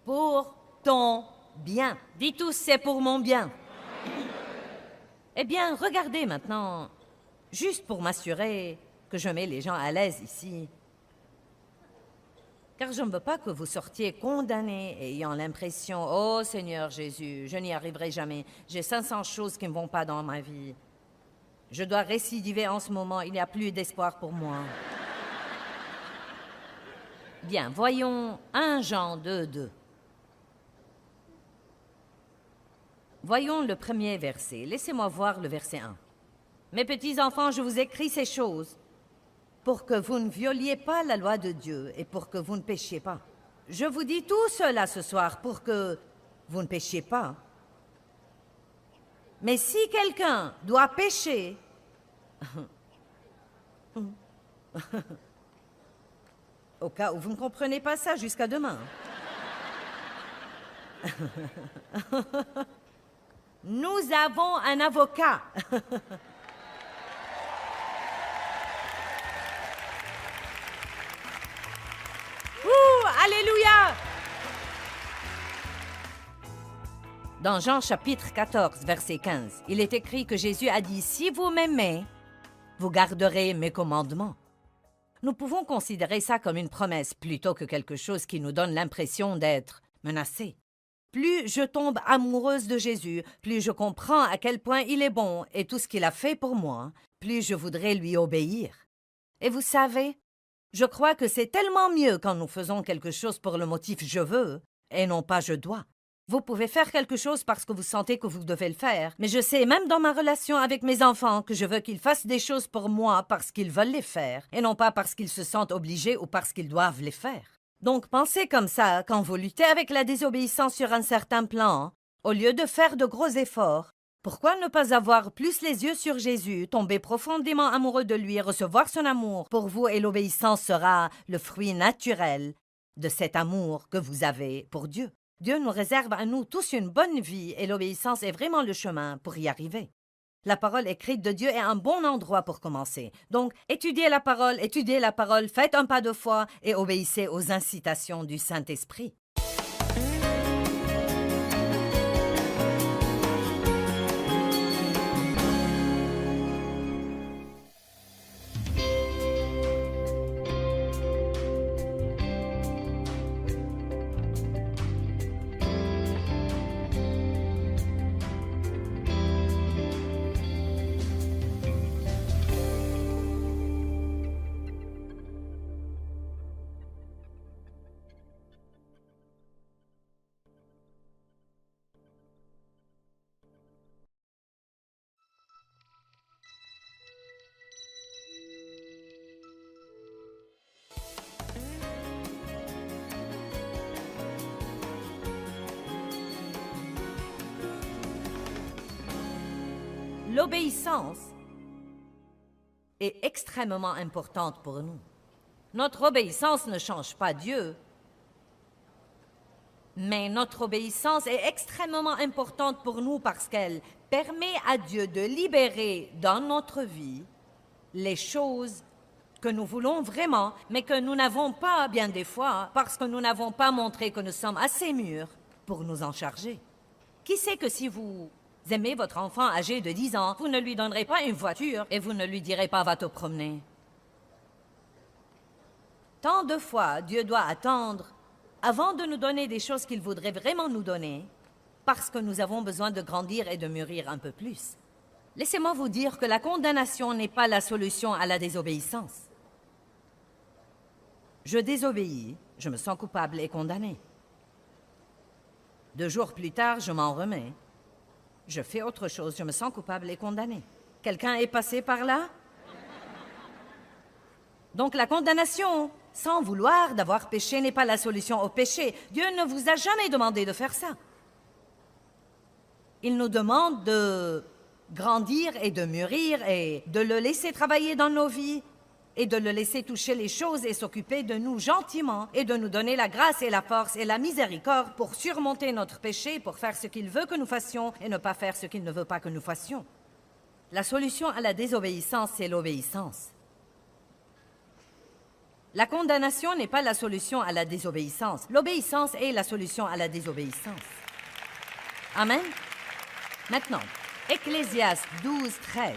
Pour ton bien. Dis tous, c'est pour mon bien. Eh bien, regardez maintenant, juste pour m'assurer que je mets les gens à l'aise ici. Car je ne veux pas que vous sortiez condamnés ayant l'impression « Oh Seigneur Jésus, je n'y arriverai jamais. J'ai 500 choses qui ne vont pas dans ma vie. Je dois récidiver en ce moment. Il n'y a plus d'espoir pour moi. » Bien, voyons 1 Jean 2:2. Voyons le premier verset. Laissez-moi voir le verset 1. « Mes petits enfants, je vous écris ces choses pour que vous ne violiez pas la loi de Dieu et pour que vous ne péchiez pas. Je vous dis tout cela ce soir pour que vous ne péchiez pas. Mais si quelqu'un doit pécher, au cas où vous ne comprenez pas ça, jusqu'à demain. Nous avons un avocat. Alléluia! Dans Jean chapitre 14, verset 15, il est écrit que Jésus a dit « Si vous m'aimez, vous garderez mes commandements. » Nous pouvons considérer ça comme une promesse plutôt que quelque chose qui nous donne l'impression d'être menacé. Plus je tombe amoureuse de Jésus, plus je comprends à quel point il est bon et tout ce qu'il a fait pour moi, plus je voudrais lui obéir. Et vous savez, je crois que c'est tellement mieux quand nous faisons quelque chose pour le motif « je veux » et non pas « je dois ». Vous pouvez faire quelque chose parce que vous sentez que vous devez le faire, mais je sais même dans ma relation avec mes enfants que je veux qu'ils fassent des choses pour moi parce qu'ils veulent les faire et non pas parce qu'ils se sentent obligés ou parce qu'ils doivent les faire. Donc pensez comme ça quand vous luttez avec la désobéissance sur un certain plan, au lieu de faire de gros efforts. Pourquoi ne pas avoir plus les yeux sur Jésus, tomber profondément amoureux de lui, recevoir son amour pour vous et l'obéissance sera le fruit naturel de cet amour que vous avez pour Dieu. Dieu nous réserve à nous tous une bonne vie et l'obéissance est vraiment le chemin pour y arriver. La parole écrite de Dieu est un bon endroit pour commencer. Donc, étudiez la parole, faites un pas de foi et obéissez aux incitations du Saint-Esprit. L'obéissance est extrêmement importante pour nous. Notre obéissance ne change pas Dieu, mais notre obéissance est extrêmement importante pour nous parce qu'elle permet à Dieu de libérer dans notre vie les choses que nous voulons vraiment, mais que nous n'avons pas bien des fois parce que nous n'avons pas montré que nous sommes assez mûrs pour nous en charger. Qui sait que si vous aimez votre enfant âgé de 10 ans, vous ne lui donnerez pas une voiture et vous ne lui direz pas « va te promener ». Tant de fois, Dieu doit attendre avant de nous donner des choses qu'il voudrait vraiment nous donner parce que nous avons besoin de grandir et de mûrir un peu plus. Laissez-moi vous dire que la condamnation n'est pas la solution à la désobéissance. Je désobéis, je me sens coupable et condamné. 2 jours plus tard, je m'en remets. Je fais autre chose, je me sens coupable et condamné. Quelqu'un est passé par là? Donc la condamnation, sans vouloir d'avoir péché, n'est pas la solution au péché. Dieu ne vous a jamais demandé de faire ça. Il nous demande de grandir et de mûrir et de le laisser travailler dans nos vies et de le laisser toucher les choses et s'occuper de nous gentiment et de nous donner la grâce et la force et la miséricorde pour surmonter notre péché, pour faire ce qu'il veut que nous fassions et ne pas faire ce qu'il ne veut pas que nous fassions. La solution à la désobéissance, c'est l'obéissance. La condamnation n'est pas la solution à la désobéissance. L'obéissance est la solution à la désobéissance. Amen. Maintenant, Ecclésiaste 12:13.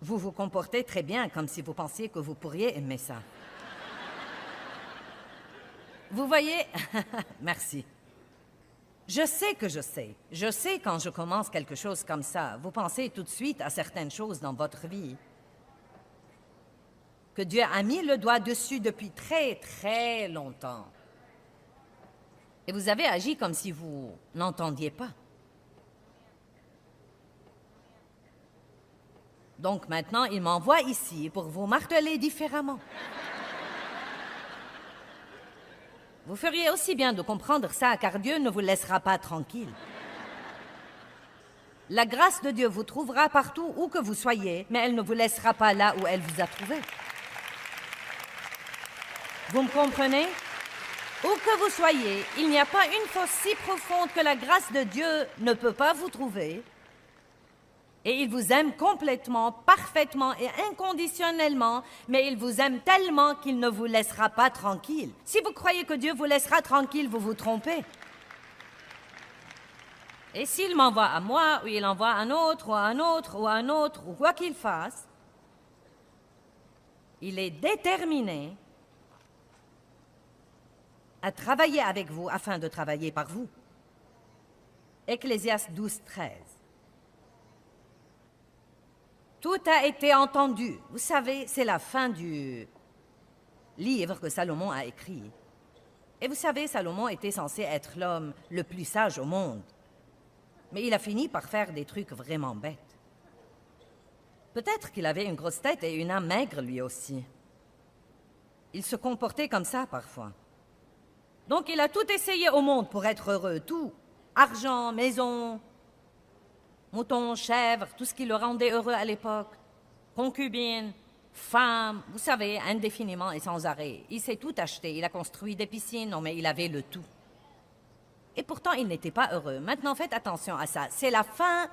Vous vous comportez très bien, comme si vous pensiez que vous pourriez aimer ça. Vous voyez... Merci. Je sais que je sais. Je sais quand je commence quelque chose comme ça. Vous pensez tout de suite à certaines choses dans votre vie. Que Dieu a mis le doigt dessus depuis très, très longtemps. Et vous avez agi comme si vous n'entendiez pas. Donc maintenant, il m'envoie ici pour vous marteler différemment. Vous feriez aussi bien de comprendre ça, car Dieu ne vous laissera pas tranquille. La grâce de Dieu vous trouvera partout où que vous soyez, mais elle ne vous laissera pas là où elle vous a trouvé. Vous me comprenez? Où que vous soyez, il n'y a pas une fosse si profonde que la grâce de Dieu ne peut pas vous trouver. Et il vous aime complètement, parfaitement et inconditionnellement, mais il vous aime tellement qu'il ne vous laissera pas tranquille. Si vous croyez que Dieu vous laissera tranquille, vous vous trompez. Et s'il m'envoie à moi, ou il envoie à un autre, ou à un autre, ou à un autre, ou quoi qu'il fasse, il est déterminé à travailler avec vous afin de travailler par vous. Ecclésiaste 12, 13. Tout a été entendu. Vous savez, c'est la fin du livre que Salomon a écrit. Et vous savez, Salomon était censé être l'homme le plus sage au monde. Mais il a fini par faire des trucs vraiment bêtes. Peut-être qu'il avait une grosse tête et une âme maigre lui aussi. Il se comportait comme ça parfois. Donc il a tout essayé au monde pour être heureux, tout. Argent, maison, moutons, chèvres, tout ce qui le rendait heureux à l'époque. Concubines, femmes, vous savez, indéfiniment et sans arrêt. Il s'est tout acheté, il a construit des piscines, non mais il avait le tout. Et pourtant, il n'était pas heureux. Maintenant, faites attention à ça. C'est la fin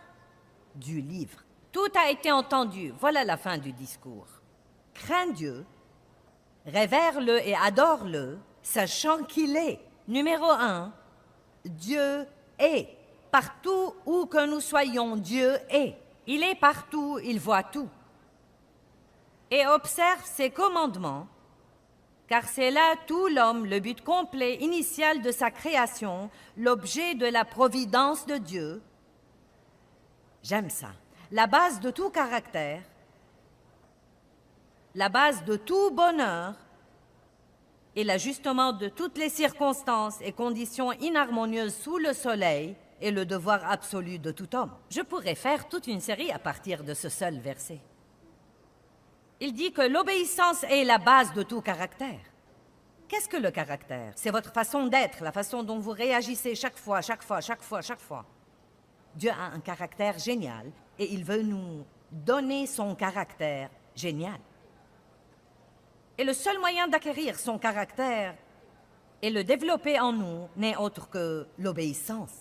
du livre. Tout a été entendu. Voilà la fin du discours. Crains Dieu, révère-le et adore-le, sachant qu'il est. Numéro 1, Dieu est. Partout où que nous soyons, Dieu est. Il est partout, il voit tout. Et observe ses commandements, car c'est là tout l'homme, le but complet, initial de sa création, l'objet de la providence de Dieu. J'aime ça. La base de tout caractère, la base de tout bonheur et l'ajustement de toutes les circonstances et conditions inharmonieuses sous le soleil est le devoir absolu de tout homme. Je pourrais faire toute une série à partir de ce seul verset. Il dit que l'obéissance est la base de tout caractère. Qu'est-ce que le caractère? C'est votre façon d'être, la façon dont vous réagissez chaque fois. Dieu a un caractère génial et il veut nous donner son caractère génial. Et le seul moyen d'acquérir son caractère et le développer en nous n'est autre que l'obéissance.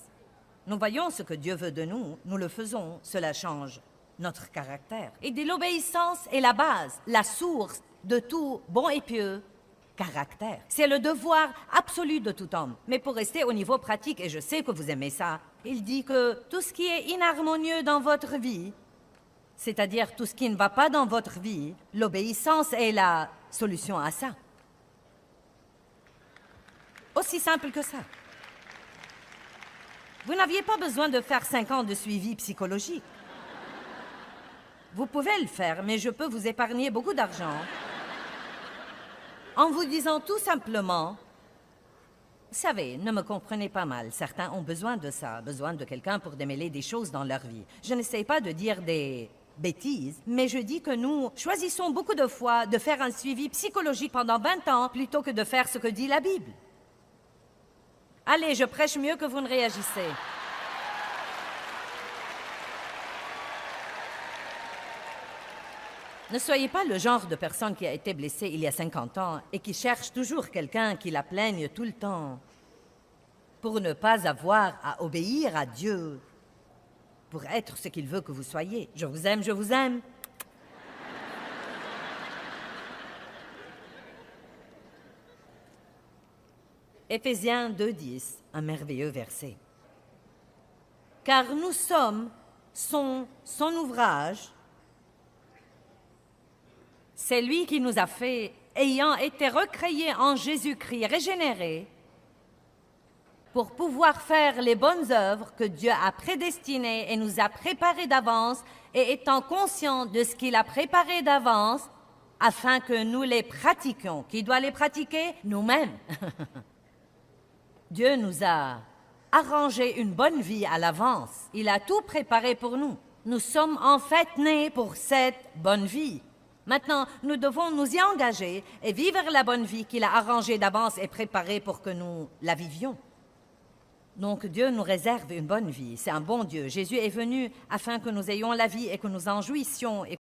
Nous voyons ce que Dieu veut de nous, nous le faisons, cela change notre caractère. Et de l'obéissance est la base, la source de tout bon et pieux caractère. C'est le devoir absolu de tout homme. Mais pour rester au niveau pratique, et je sais que vous aimez ça, il dit que tout ce qui est inharmonieux dans votre vie, c'est-à-dire tout ce qui ne va pas dans votre vie, l'obéissance est la solution à ça. Aussi simple que ça. Vous n'aviez pas besoin de faire 5 ans de suivi psychologique. Vous pouvez le faire, mais je peux vous épargner beaucoup d'argent en vous disant tout simplement, vous savez, ne me comprenez pas mal, certains ont besoin de ça, besoin de quelqu'un pour démêler des choses dans leur vie. Je n'essaie pas de dire des bêtises, mais je dis que nous choisissons beaucoup de fois de faire un suivi psychologique pendant 20 ans plutôt que de faire ce que dit la Bible. Allez, je prêche mieux que vous ne réagissez. Ne soyez pas le genre de personne qui a été blessée il y a 50 ans et qui cherche toujours quelqu'un qui la plaigne tout le temps pour ne pas avoir à obéir à Dieu, pour être ce qu'il veut que vous soyez. Je vous aime, je vous aime. Éphésiens 2:10, un merveilleux verset. Car nous sommes son ouvrage, C'est lui qui nous a fait, ayant été recréés en Jésus-Christ, régénérés, pour pouvoir faire les bonnes œuvres que Dieu a prédestinées et nous a préparées d'avance, et étant conscient de ce qu'il a préparé d'avance, afin que nous les pratiquions. Qui doit les pratiquer? Nous-mêmes. Dieu nous a arrangé une bonne vie à l'avance. Il a tout préparé pour nous. Nous sommes en fait nés pour cette bonne vie. Maintenant, nous devons nous y engager et vivre la bonne vie qu'il a arrangée d'avance et préparée pour que nous la vivions. Donc Dieu nous réserve une bonne vie. C'est un bon Dieu. Jésus est venu afin que nous ayons la vie et que nous en jouissions et